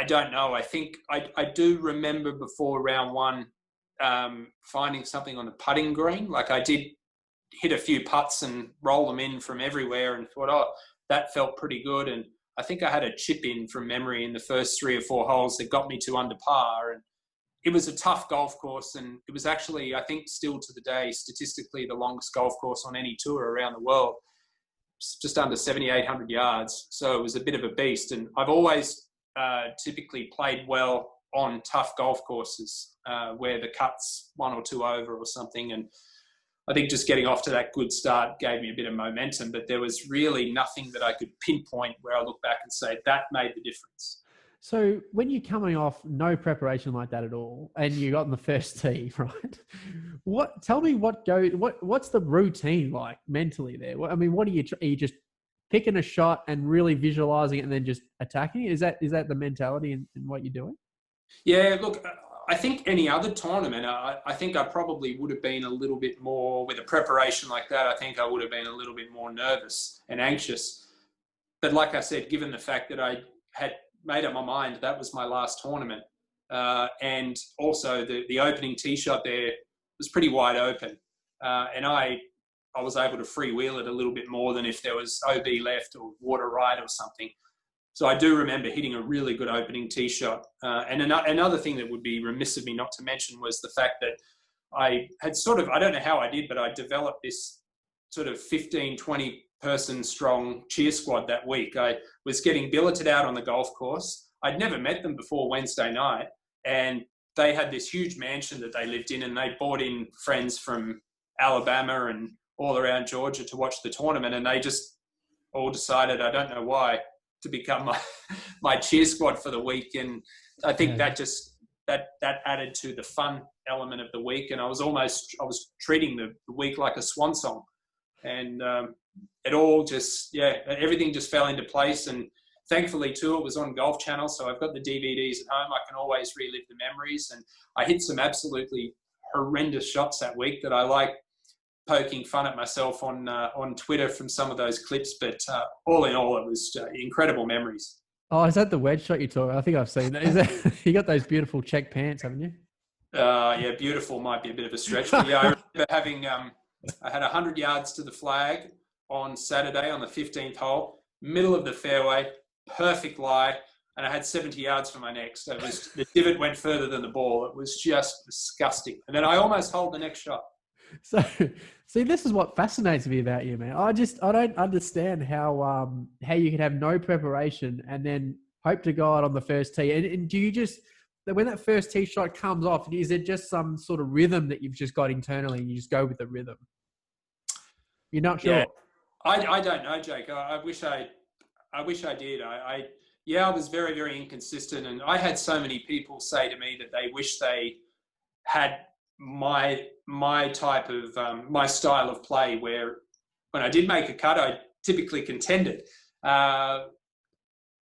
don't know. I think I do remember before round 1 finding something on the putting green. Like I did hit a few putts and roll them in from everywhere and thought, oh, that felt pretty good. And I think I had a chip in from memory in the first 3 or 4 holes that got me to under par. And it was a tough golf course. And it was actually, I think still to the day, statistically the longest golf course on any tour around the world. It's just under 7,800 yards. So it was a bit of a beast. And I've always typically played well on tough golf courses where the cut's 1 or 2 over or something. And I think just getting off to that good start gave me a bit of momentum, but there was really nothing that I could pinpoint where I look back and say that made the difference. So when you're coming off no preparation like that at all, and you got on the first tee, right? Tell me what's the routine like mentally there? I mean, are you just picking a shot and really visualizing it and then just attacking? Is that the mentality in what you're doing? Yeah, look, I think any other tournament, I think I probably would have been a little bit more, with a preparation like that, I think I would have been a little bit more nervous and anxious. But like I said, given the fact that I had made up my mind that was my last tournament, and also the opening tee shot there was pretty wide open, and I was able to freewheel it a little bit more than if there was OB left or water right or something. So I do remember hitting a really good opening tee shot. And another thing that would be remiss of me not to mention was the fact that I had I don't know how I did, but I developed this sort of 15, 20 person strong cheer squad that week. I was getting billeted out on the golf course. I'd never met them before Wednesday night. And they had this huge mansion that they lived in, and they brought in friends from Alabama and all around Georgia to watch the tournament. And they just all decided, I don't know why, to become my cheer squad for the week. And I think that added to the fun element of the week. And I was treating the week like a swan song. And it all everything just fell into place. And thankfully too, it was on Golf Channel. So I've got the DVDs at home. I can always relive the memories. And I hit some absolutely horrendous shots that week that I like poking fun at myself on Twitter from some of those clips, but all in all, it was incredible memories. Oh, is that the wedge shot you talk? I think I've seen that. Is that you got those beautiful check pants, haven't you? Yeah, beautiful might be a bit of a stretch, but yeah, I remember having I had 100 yards to the flag on Saturday on the 15th hole, middle of the fairway, perfect lie, and I had 70 yards for my next. So the divot went further than the ball. It was just disgusting, and then I almost holed the next shot. So, see, this is what fascinates me about you, man. I don't understand how you can have no preparation and then hope to God on the first tee. And do you just, when that first tee shot comes off, is it just some sort of rhythm that you've just got internally and you just go with the rhythm? You're not sure? Yeah. I don't know, Jake. I wish I I wish I did. I was very, very inconsistent, and I had so many people say to me that they wish they had my type of my style of play, where when I did make a cut, I typically contended. But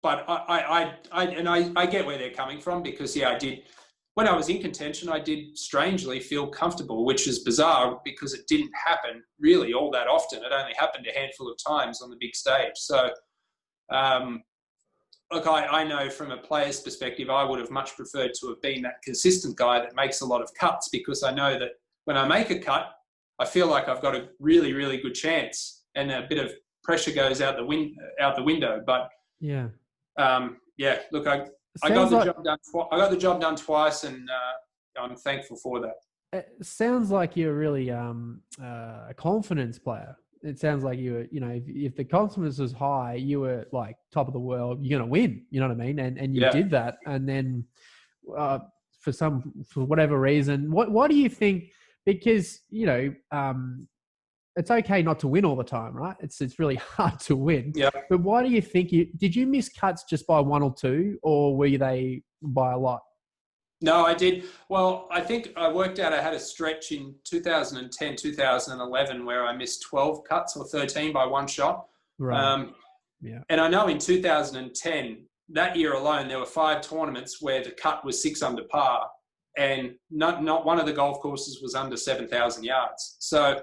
I get where they're coming from, because I did, when I was in contention, I did strangely feel comfortable, which is bizarre because it didn't happen really all that often. It only happened a handful of times on the big stage. So, look, I know from a player's perspective, I would have much preferred to have been that consistent guy that makes a lot of cuts, because I know that when I make a cut, I feel like I've got a really, really good chance, and a bit of pressure goes out the window. But look, I got the job done. I got the job done twice, and I'm thankful for that. It sounds like you're really a confidence player. It sounds like you were, if the confidence was high, you were like top of the world. You're gonna win. You know what I mean? And you did that. And then for whatever reason, what do you think? Because it's okay not to win all the time, right? It's really hard to win. Yeah. But why do you think did you miss cuts just by one or two, or were they by a lot? No, I did. Well, I think I worked out I had a stretch in 2010, 2011 where I missed 12 cuts or 13 by one shot. Right. And I know in 2010, that year alone, there were 5 tournaments where the cut was 6 under par, and not one of the golf courses was under 7,000 yards. So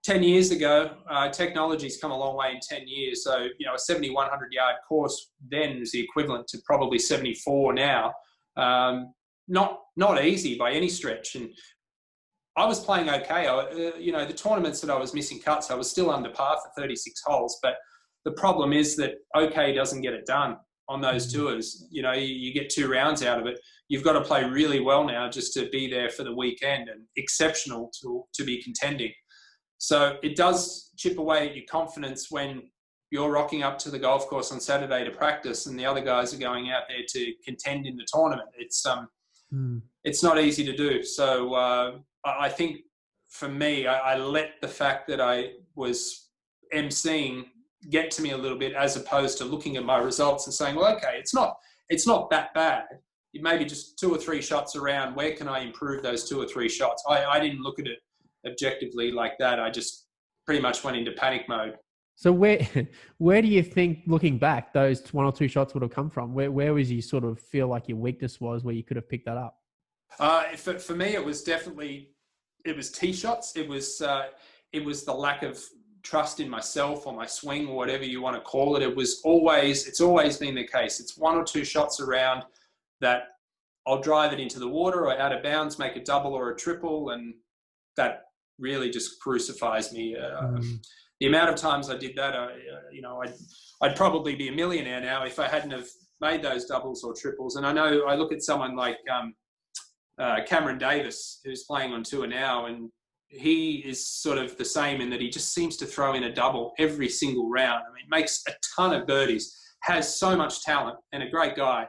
10 years ago, technology's come a long way in 10 years. So, a 7,100 yard course then is the equivalent to probably 74 now. Not easy by any stretch. And I was playing okay. The tournaments that I was missing cuts, I was still under par for 36 holes. But the problem is that okay doesn't get it done on those tours. You get 2 rounds out of it. You've got to play really well now just to be there for the weekend, and exceptional to be contending. So it does chip away at your confidence when you're rocking up to the golf course on Saturday to practice, and the other guys are going out there to contend in the tournament. It's not easy to do. So I think for me, I let the fact that I was emceeing get to me a little bit, as opposed to looking at my results and saying, well, okay, it's not that bad. It may be just 2 or 3 shots around. Where can I improve those 2 or 3 shots? I didn't look at it objectively like that. I just pretty much went into panic mode. So where do you think, looking back, those 1 or 2 shots would have come from? Where was you sort of feel like your weakness was, where you could have picked that up? For me, it was tee shots. It was the lack of trust in myself, or my swing, or whatever you want to call it. It's always been the case. It's 1 or 2 shots around that I'll drive it into the water or out of bounds, make a double or a triple, and that really just crucifies me. The amount of times I did that, I'd probably be a millionaire now if I hadn't have made those doubles or triples. And I know I look at someone like Cameron Davis, who's playing on tour now, and he is sort of the same in that he just seems to throw in a double every single round. I mean, makes a ton of birdies, has so much talent, and a great guy.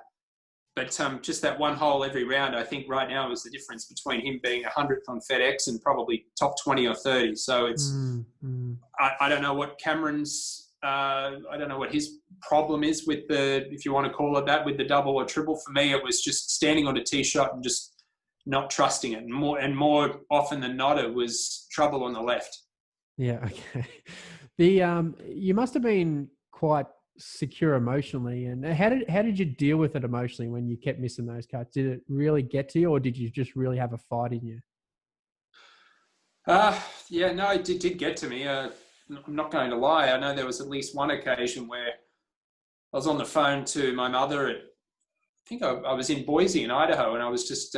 But just that one hole every round, I think right now is the difference between him being 100th on FedEx and probably top 20 or 30. So it's, I don't know what Cameron's, I don't know what his problem is with if you want to call it that, with the double or triple. For me, it was just standing on a tee shot and just not trusting it. And more often than not, it was trouble on the left. Yeah. Okay. You must have been quite secure emotionally, and how did you deal with it emotionally when you kept missing those cuts? Did it really get to you, or did you just really have a fight in you? It did get to me. I'm not going to lie. I know there was at least one occasion where I was on the phone to my mother I think I was in Boise in Idaho, and I was just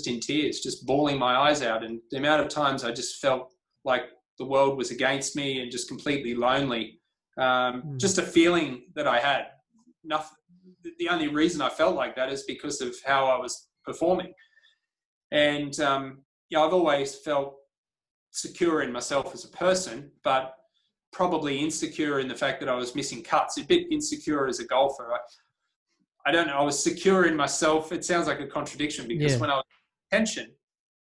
in tears, just bawling my eyes out. And the amount of times I just felt like the world was against me and just completely lonely. Just a feeling that I had. The only reason I felt like that is because of how I was performing. And I've always felt secure in myself as a person, but probably insecure in the fact that I was missing cuts, a bit insecure as a golfer. I don't know, I was secure in myself. It sounds like a contradiction, because when I was in tension,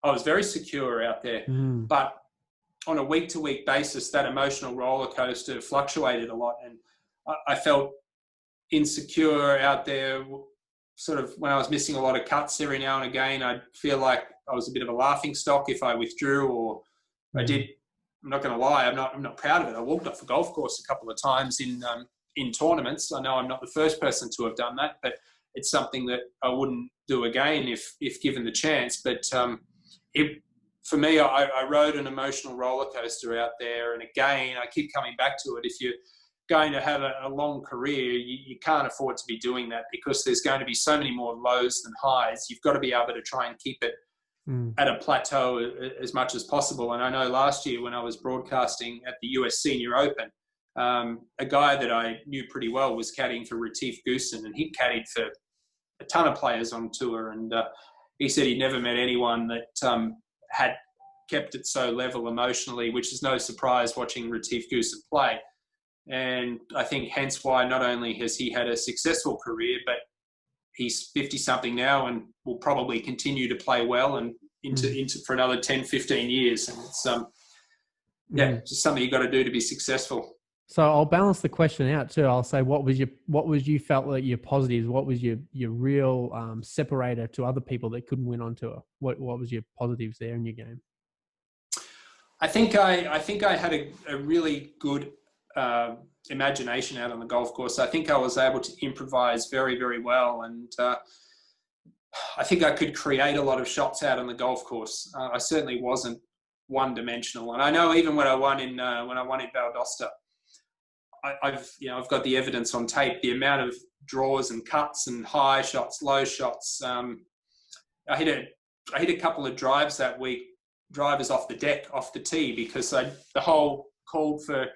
I was very secure out there. But on a week-to-week basis, that emotional roller coaster fluctuated a lot. And I felt insecure out there. Sort of when I was missing a lot of cuts every now and again, I'd feel like I was a bit of a laughing stock if I withdrew or I did. I'm not going to lie, I'm not proud of it. I walked off a golf course a couple of times in tournaments. I know I'm not the first person to have done that, but it's something that I wouldn't do again if given the chance. But for me, I rode an emotional roller coaster out there, and again, I keep coming back to it. If you're going to have a long career, you can't afford to be doing that because there's going to be so many more lows than highs. You've got to be able to try and keep it at a plateau as much as possible. And I know last year when I was broadcasting at the US Senior Open, a guy that I knew pretty well was caddying for Retief Goosen, and he caddied for a ton of players on tour. And he said he'd never met anyone that had kept it so level emotionally, which is no surprise watching Retief Goosen play. And I think hence why not only has he had a successful career, but he's 50-something now and will probably continue to play well and into for another 10, 15 years. And it's just something you've got to do to be successful. So I'll balance the question out too. I'll say, what was you felt like your positives? What was your real separator to other people that couldn't win on tour? What was your positives there in your game? I think I had a really good imagination out on the golf course. I think I was able to improvise very, very well, and I think I could create a lot of shots out on the golf course. I certainly wasn't one-dimensional, and I know even when I won in Valdosta, I've got the evidence on tape. The amount of draws and cuts and high shots, low shots. I hit a couple of drives that week, drivers off the deck, off the tee, because the hole called for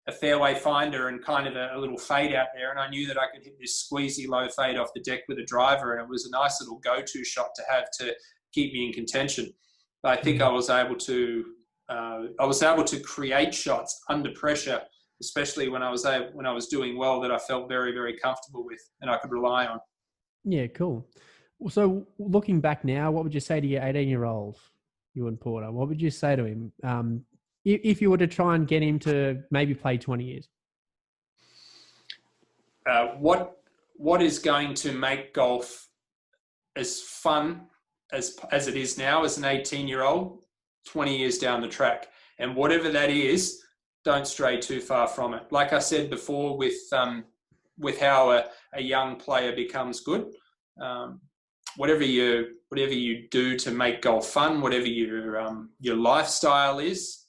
a fairway finder and kind of a little fade out there, and I knew that I could hit this squeezy low fade off the deck with a driver, and it was a nice little go-to shot to have to keep me in contention. But I think I was able to create shots under pressure, especially when I was doing well, that I felt very, very comfortable with and I could rely on. Yeah, cool. So looking back now, what would you say to your 18-year-old Ewan Porter? What would you say to him? If you were to try and get him to maybe play 20 years? What is going to make golf as fun as it is now as an 18-year-old, 20 years down the track? And whatever that is, don't stray too far from it. Like I said before, with how a young player becomes good, whatever you do to make golf fun, whatever your lifestyle is,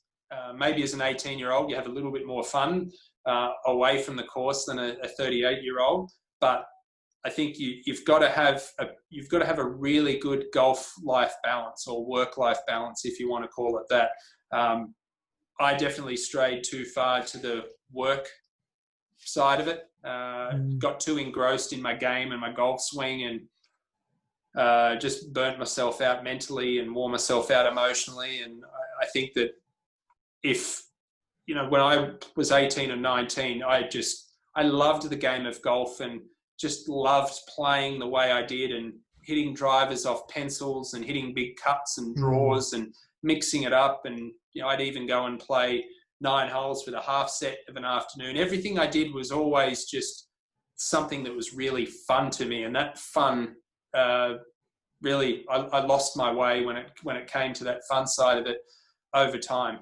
maybe as an 18-year-old, you have a little bit more fun away from the course than a 38-year-old. But I think you've got to have a really good golf life balance, or work-life balance, if you want to call it that. I definitely strayed too far to the work side of it. Got too engrossed in my game and my golf swing, and just burnt myself out mentally and wore myself out emotionally. And I think that when I was 18 or 19, I loved the game of golf and just loved playing the way I did and hitting drivers off pencils and hitting big cuts and draws and mixing it up. And, I'd even go and play 9 holes for the half set of an afternoon. Everything I did was always just something that was really fun to me. And that fun, really, I lost my way when it came to that fun side of it over time.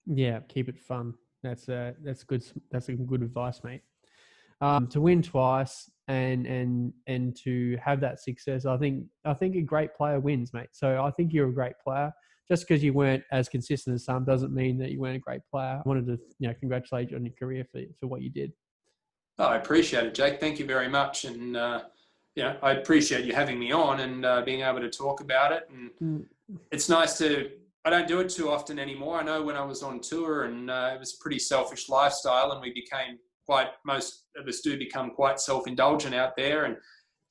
Yeah, keep it fun. That's good. That's some good advice, mate. To win twice and to have that success, I think a great player wins, mate. So I think you're a great player. Just because you weren't as consistent as some doesn't mean that you weren't a great player. I wanted to, congratulate you on your career for what you did. Oh, I appreciate it, Jake. Thank you very much. And, I appreciate you having me on and being able to talk about it. And it's nice I don't do it too often anymore. I know when I was on tour and it was a pretty selfish lifestyle, and most of us do become quite self-indulgent out there. And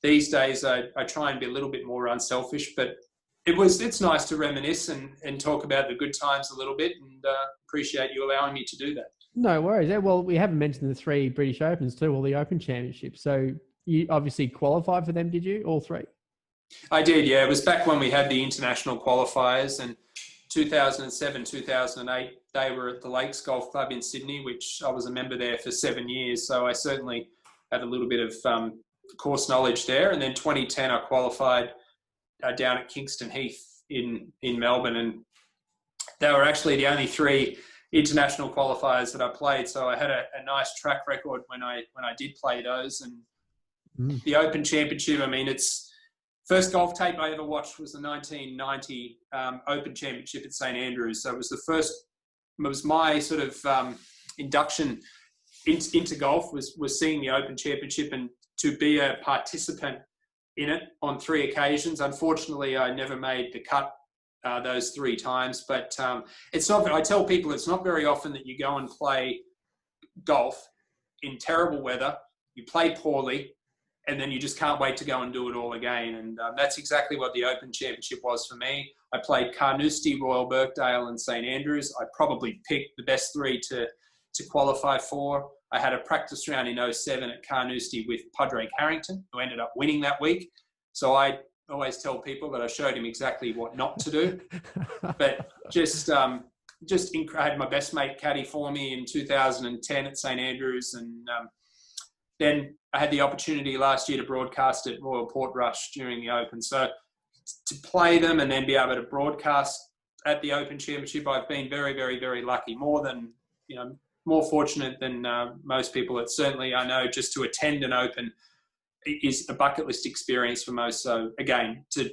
these days I try and be a little bit more unselfish, but it's nice to reminisce and talk about the good times a little bit, and appreciate you allowing me to do that. No worries. Well, we haven't mentioned the 3 British Opens too, or the Open Championship. So you obviously qualified for them, did you? All 3? I did, yeah. It was back when we had the international qualifiers, and 2007, 2008, they were at the Lakes Golf Club in Sydney, which I was a member there for 7 years. So I certainly had a little bit of course knowledge there. And then 2010, I qualified down at Kingston Heath in Melbourne. And they were actually the only 3 international qualifiers that I played. So I had a nice track record when I did play those. And the Open Championship, I mean, it's first golf tape I ever watched was the 1990 Open Championship at St Andrews. So it was my sort of induction into golf was seeing the Open Championship and to be a participant in it on 3 occasions. Unfortunately, I never made the cut those 3 times, but it's not. I tell people it's not very often that you go and play golf in terrible weather, you play poorly, and then you just can't wait to go and do it all again. And that's exactly what the Open Championship was for me. I played Carnoustie, Royal Birkdale and St Andrews. I probably picked the best 3 to qualify for. I had a practice round in 2007 at Carnoustie with Padraig Harrington, who ended up winning that week. So I always tell people that I showed him exactly what not to do. But I had my best mate caddy for me in 2010 at St Andrews. And then I had the opportunity last year to broadcast at Royal Portrush during the Open. So to play them and then be able to broadcast at the Open Championship, I've been very, very, very lucky. More fortunate than most people. It's certainly, I know, just to attend an Open is a bucket list experience for most. So again, to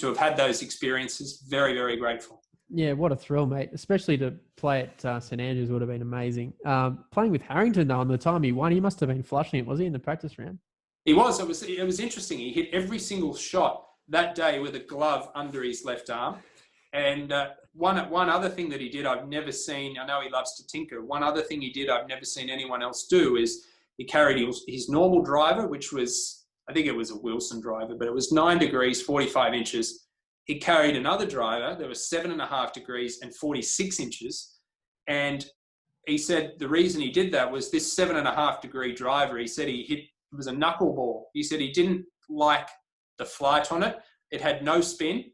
have had those experiences, very, very grateful. Yeah, what a thrill, mate. Especially to play at St Andrews would have been amazing. Playing with Harrington, though, on the time he won, he must have been flushing it. Was he in the practice round? He was. It was interesting. He hit every single shot that day with a glove under his left arm. And one other thing that he did I've never seen, I know he loves to tinker, one other thing he did I've never seen anyone else do is he carried his normal driver, which was, I think it was a Wilson driver, but it was 9 degrees, 45 inches. He carried another driver that was 7.5 degrees and 46 inches. And he said the reason he did that was this 7.5 degree driver, he said it was a knuckleball. He said he didn't like the flight on it. It had no spin,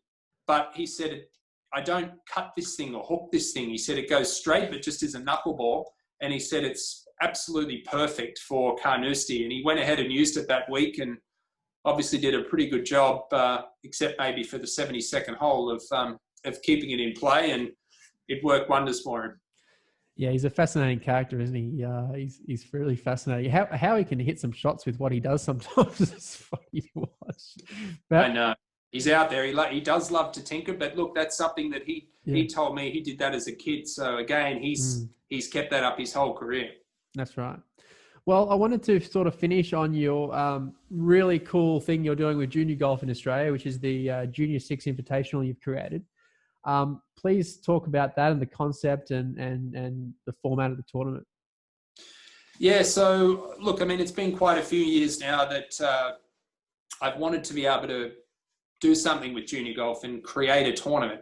but he said, I don't cut this thing or hook this thing. He said it goes straight, but just as a knuckleball. And he said it's absolutely perfect for Carnoustie. And he went ahead and used it that week and obviously did a pretty good job, except maybe for the 72nd hole of keeping it in play. And it worked wonders for him. Yeah, he's a fascinating character, isn't he? He's really fascinating. How he can hit some shots with what he does sometimes is funny to watch. But, I know. He's out there. He does love to tinker, but look, that's something that he told me he did that as a kid. So again, he's kept that up his whole career. That's right. Well, I wanted to sort of finish on your really cool thing you're doing with junior golf in Australia, which is the Junior 6 Invitational you've created. Please talk about that and the concept and the format of the tournament. Yeah, so look, I mean, it's been quite a few years now that I've wanted to be able to do something with junior golf and create a tournament,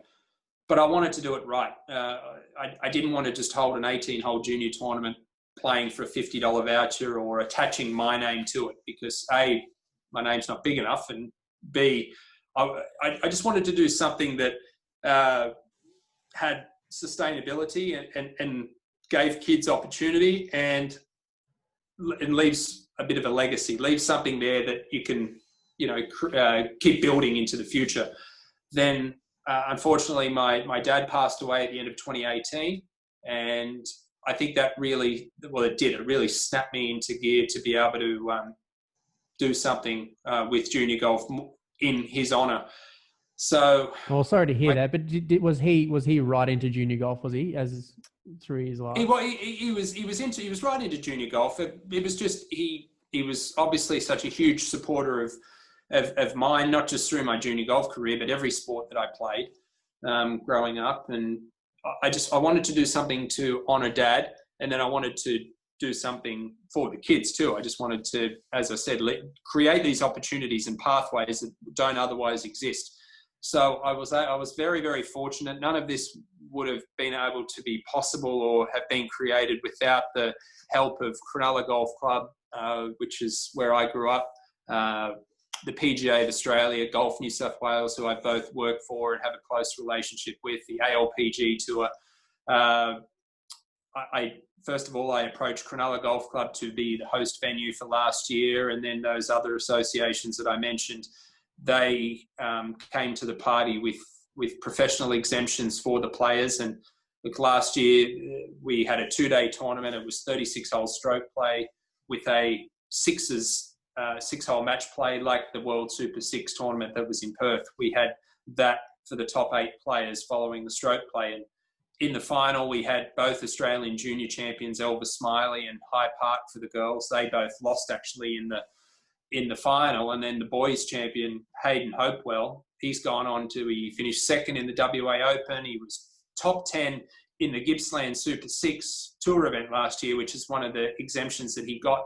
but I wanted to do it right. I didn't want to just hold an 18-hole junior tournament playing for a $50 voucher or attaching my name to it because A, my name's not big enough, and B, I just wanted to do something that had sustainability and gave kids opportunity and leaves a bit of a legacy, leaves something there that you can keep building into the future. Then, unfortunately, my dad passed away at the end of 2018. And I think that really, it really snapped me into gear to be able to do something with junior golf in his honour. So, well, sorry to hear that, but was he right into junior golf? Was he as through his life? He was right into junior golf. It was just he was obviously such a huge supporter of mine, not just through my junior golf career, but every sport that I played growing up. And I wanted to do something to honour Dad, and then I wanted to do something for the kids too. I just wanted to, as I said, create these opportunities and pathways that don't otherwise exist. So I was very, very fortunate. None of this would have been able to be possible or have been created without the help of Cronulla Golf Club, which is where I grew up. the PGA of Australia, Golf New South Wales, who I both work for and have a close relationship with, the ALPG Tour. First of all, I approached Cronulla Golf Club to be the host venue for last year, and then those other associations that I mentioned, they came to the party with professional exemptions for the players. And look, last year we had a 2-day tournament. It was 36-hole stroke play with a six-hole match play, like the World Super 6 tournament that was in Perth. We had that for the top 8 players following the stroke play. And in the final, we had both Australian junior champions, Elvis Smiley and High Park for the girls. They both lost actually in the final. And then the boys champion, Hayden Hopewell, he's gone on to, he finished second in the WA Open. He was top 10 in the Gippsland Super 6 tour event last year, which is one of the exemptions that he got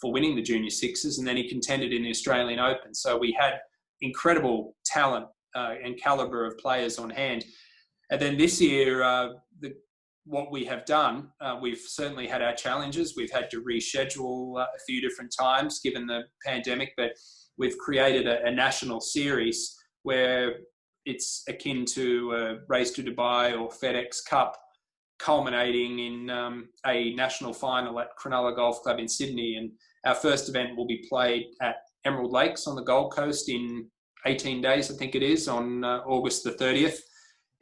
for winning the junior sixes. And then he contended in the Australian Open. So we had incredible talent and caliber of players on hand. And then this year, what we have done, we've certainly had our challenges. We've had to reschedule a few different times given the pandemic, but we've created a national series where it's akin to a Race to Dubai or FedEx Cup, culminating in a national final at Cronulla Golf Club in Sydney. And our first event will be played at Emerald Lakes on the Gold Coast in 18 days, I think it is, on August the 30th.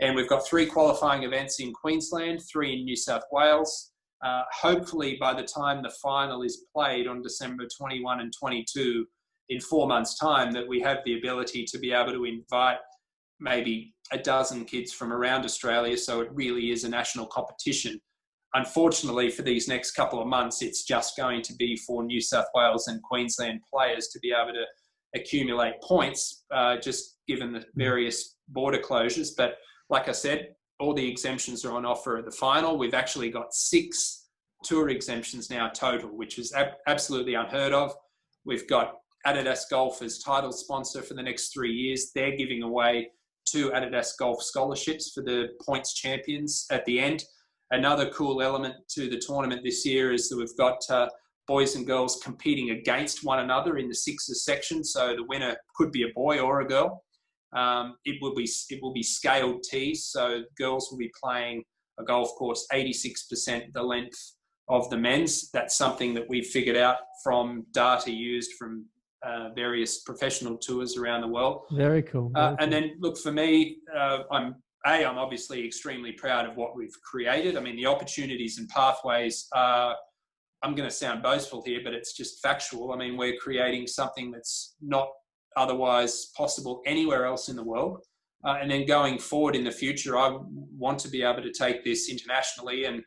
And we've got 3 qualifying events in Queensland, 3 in New South Wales. Hopefully by the time the final is played on December 21 and 22, in 4 months' time, that we have the ability to be able to invite maybe a dozen kids from around Australia. So it really is a national competition. Unfortunately, for these next couple of months, it's just going to be for New South Wales and Queensland players to be able to accumulate points, just given the various border closures. But like I said, all the exemptions are on offer at the final. We've actually got 6 tour exemptions now total, which is absolutely unheard of. We've got Adidas Golf as title sponsor for the next 3 years. They're giving away 2 Adidas Golf scholarships for the points champions at the end. Another cool element to the tournament this year is that we've got boys and girls competing against one another in the sixes section. So the winner could be a boy or a girl. It will be scaled tees, so girls will be playing a golf course 86% the length of the men's. That's something that we've figured out from data used from various professional tours around the world. Very cool. And then look, for me, I'm obviously extremely proud of what we've created. I mean, the opportunities and pathways are, I'm going to sound boastful here, but it's just factual. I mean, we're creating something that's not otherwise possible anywhere else in the world. And then going forward in the future, I want to be able to take this internationally. And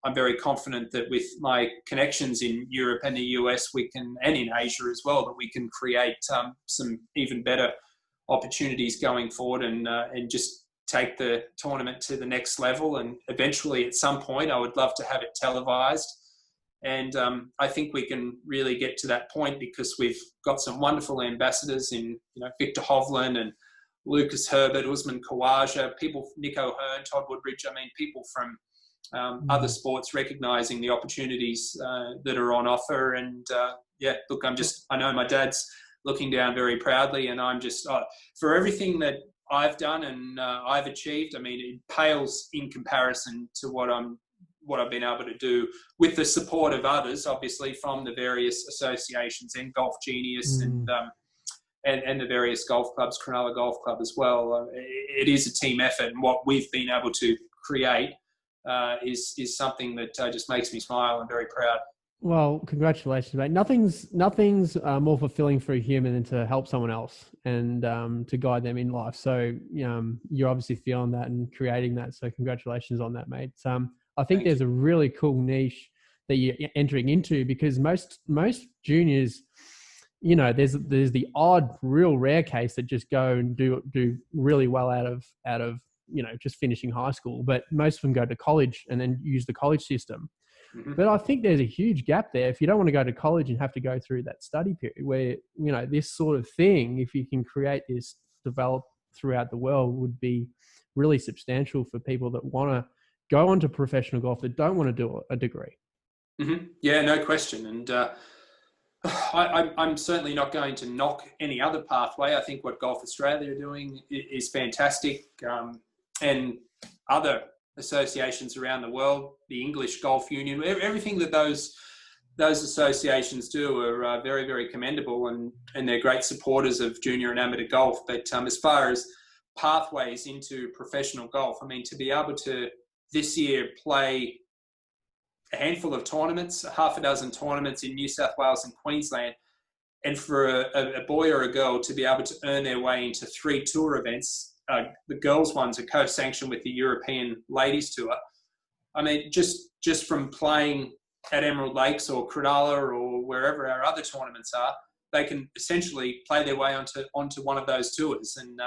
I'm very confident that with my connections in Europe and the US, we can, and in Asia as well, that we can create some even better opportunities going forward and just take the tournament to the next level. And eventually at some point, I would love to have it televised. And I think we can really get to that point because we've got some wonderful ambassadors in, Victor Hovland and Lucas Herbert, Usman Khawaja, people, Nico Hearn, Todd Woodbridge. I mean, people from other sports recognising the opportunities that are on offer. And look, I know my dad's looking down very proudly, and I'm just, for everything that I've done and I've achieved, I mean, it pales in comparison to what I've been able to do with the support of others, obviously from the various associations and Golf Genius and the various golf clubs, Cronulla Golf Club as well. It is a team effort, and what we've been able to create is something that just makes me smile. I'm very proud. Well, congratulations, mate. Nothing's more fulfilling for a human than to help someone else and to guide them in life. So you're obviously feeling that and creating that. So congratulations on that, mate. I think there's a really cool niche that you're entering into because most juniors, there's the odd, real rare case that just go and do really well out of just finishing high school. But most of them go to college and then use the college system. Mm-hmm. But I think there's a huge gap there. If you don't want to go to college and have to go through that study period where, this sort of thing, if you can create this, develop throughout the world, would be really substantial for people that want to go on to professional golf that don't want to do a degree. Mm-hmm. Yeah, no question. And I'm certainly not going to knock any other pathway. I think what Golf Australia are doing is fantastic, and other associations around the world, the English Golf Union, everything that those associations do are very, very commendable, and they're great supporters of junior and amateur golf. But as far as pathways into professional golf, I mean, to be able to this year play a handful of tournaments, half a dozen tournaments in New South Wales and Queensland, and for a boy or a girl to be able to earn their way into 3 tour events. The girls' ones are co-sanctioned with the European Ladies Tour. I mean, just from playing at Emerald Lakes or Cronulla or wherever our other tournaments are, they can essentially play their way onto one of those tours, and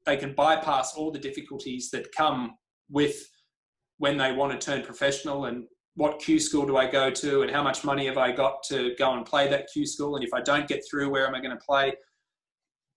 they can bypass all the difficulties that come with when they want to turn professional, and what Q school do I go to, and how much money have I got to go and play that Q school, and if I don't get through, where am I going to play?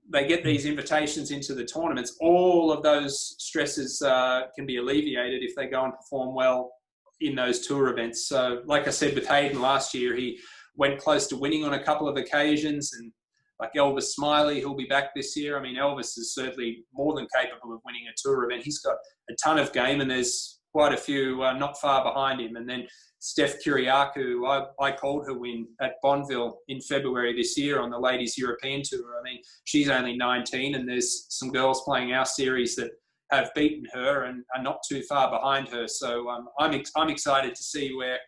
They get these invitations into the tournaments. All of those stresses can be alleviated if they go and perform well in those tour events. So like I said with Hayden last year, he went close to winning on a couple of occasions, and like Elvis Smiley, who'll be back this year. I mean, Elvis is certainly more than capable of winning a tour event. He's got a ton of game, and there's quite a few not far behind him. And then Steph Kyriakou, I called her win at Bonneville in February this year on the Ladies European Tour. I mean, she's only 19, and there's some girls playing our series that have beaten her and are not too far behind her. So I'm excited to see where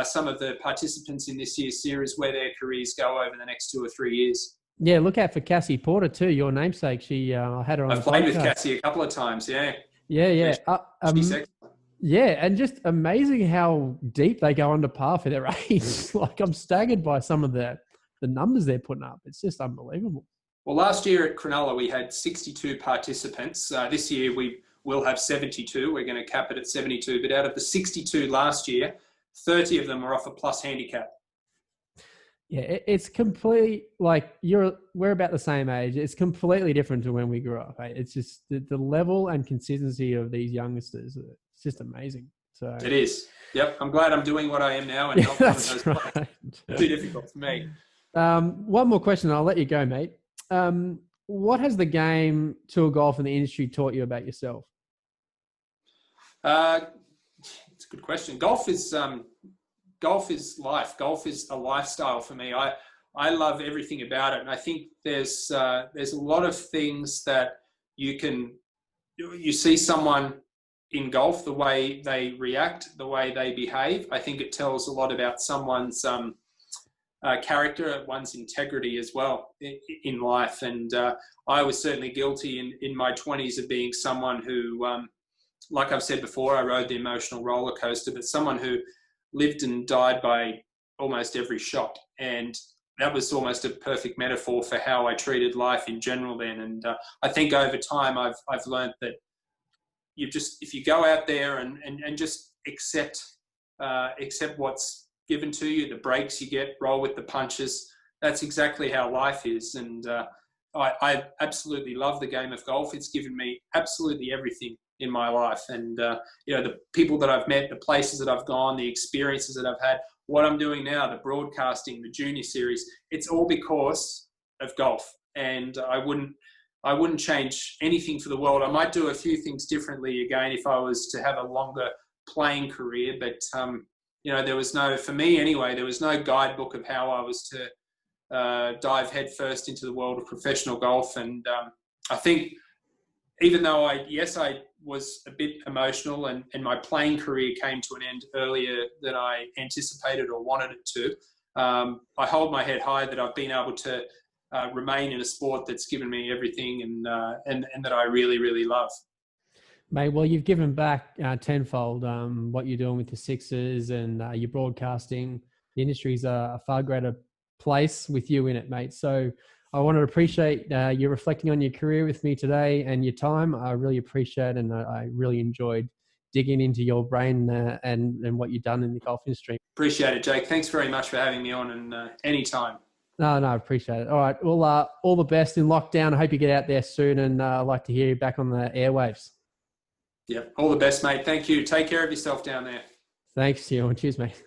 some of the participants in this year's series, where their careers go over the next 2 or 3 years. Yeah, look out for Cassie Porter too, your namesake. She I had her on. I've played with Cassie a couple of times. Yeah. Yeah. She's excellent. Yeah, and just amazing how deep they go under par for their age. Like, I'm staggered by some of the numbers they're putting up. It's just unbelievable. Well, last year at Cronulla, we had 62 participants. This year, we will have 72. We're going to cap it at 72. But out of the 62 last year, 30 of them were off a plus handicap. Yeah, it's complete, like, we're about the same age. It's completely different to when we grew up. Right? It's just the level and consistency of these youngsters. It's just amazing. So it is. Yep. I'm glad I'm doing what I am now, and not one of those right. Too difficult for me. One more question, and I'll let you go, mate. What has the game, tour golf, and the industry taught you about yourself? It's a good question. Golf is life. Golf is a lifestyle for me. I love everything about it, and I think there's a lot of things that you see someone in golf, the way they react, the way they behave. I think it tells a lot about someone's character, one's integrity as well in life. And I was certainly guilty in my 20s of being someone who, like I've said before, I rode the emotional roller coaster, but someone who lived and died by almost every shot. And that was almost a perfect metaphor for how I treated life in general then. And I think over time I've learned that if you go out there and just accept what's given to you, the breaks you get, roll with the punches, that's exactly how life is. And I absolutely love the game of golf. It's given me absolutely everything in my life. And, the people that I've met, the places that I've gone, the experiences that I've had, what I'm doing now, the broadcasting, the junior series, it's all because of golf. And I wouldn't change anything for the world. I might do a few things differently again if I was to have a longer playing career. But, for me anyway, there was no guidebook of how I was to dive headfirst into the world of professional golf. And I think even though I was a bit emotional and my playing career came to an end earlier than I anticipated or wanted it to, I hold my head high that I've been able to remain in a sport that's given me everything and that I really, really love. Mate, well, you've given back tenfold. What you're doing with the Sixers and your broadcasting, the industry's a far greater place with you in it, mate. So I want to appreciate you reflecting on your career with me today and your time. I really appreciate it, and I really enjoyed digging into your brain and what you've done in the golf industry. Appreciate it, Jake. Thanks very much for having me on, and anytime. No, I appreciate it. All right. Well, all the best in lockdown. I hope you get out there soon, and I'd like to hear you back on the airwaves. Yeah, all the best, mate. Thank you. Take care of yourself down there. Thanks, Ewan. Cheers, mate.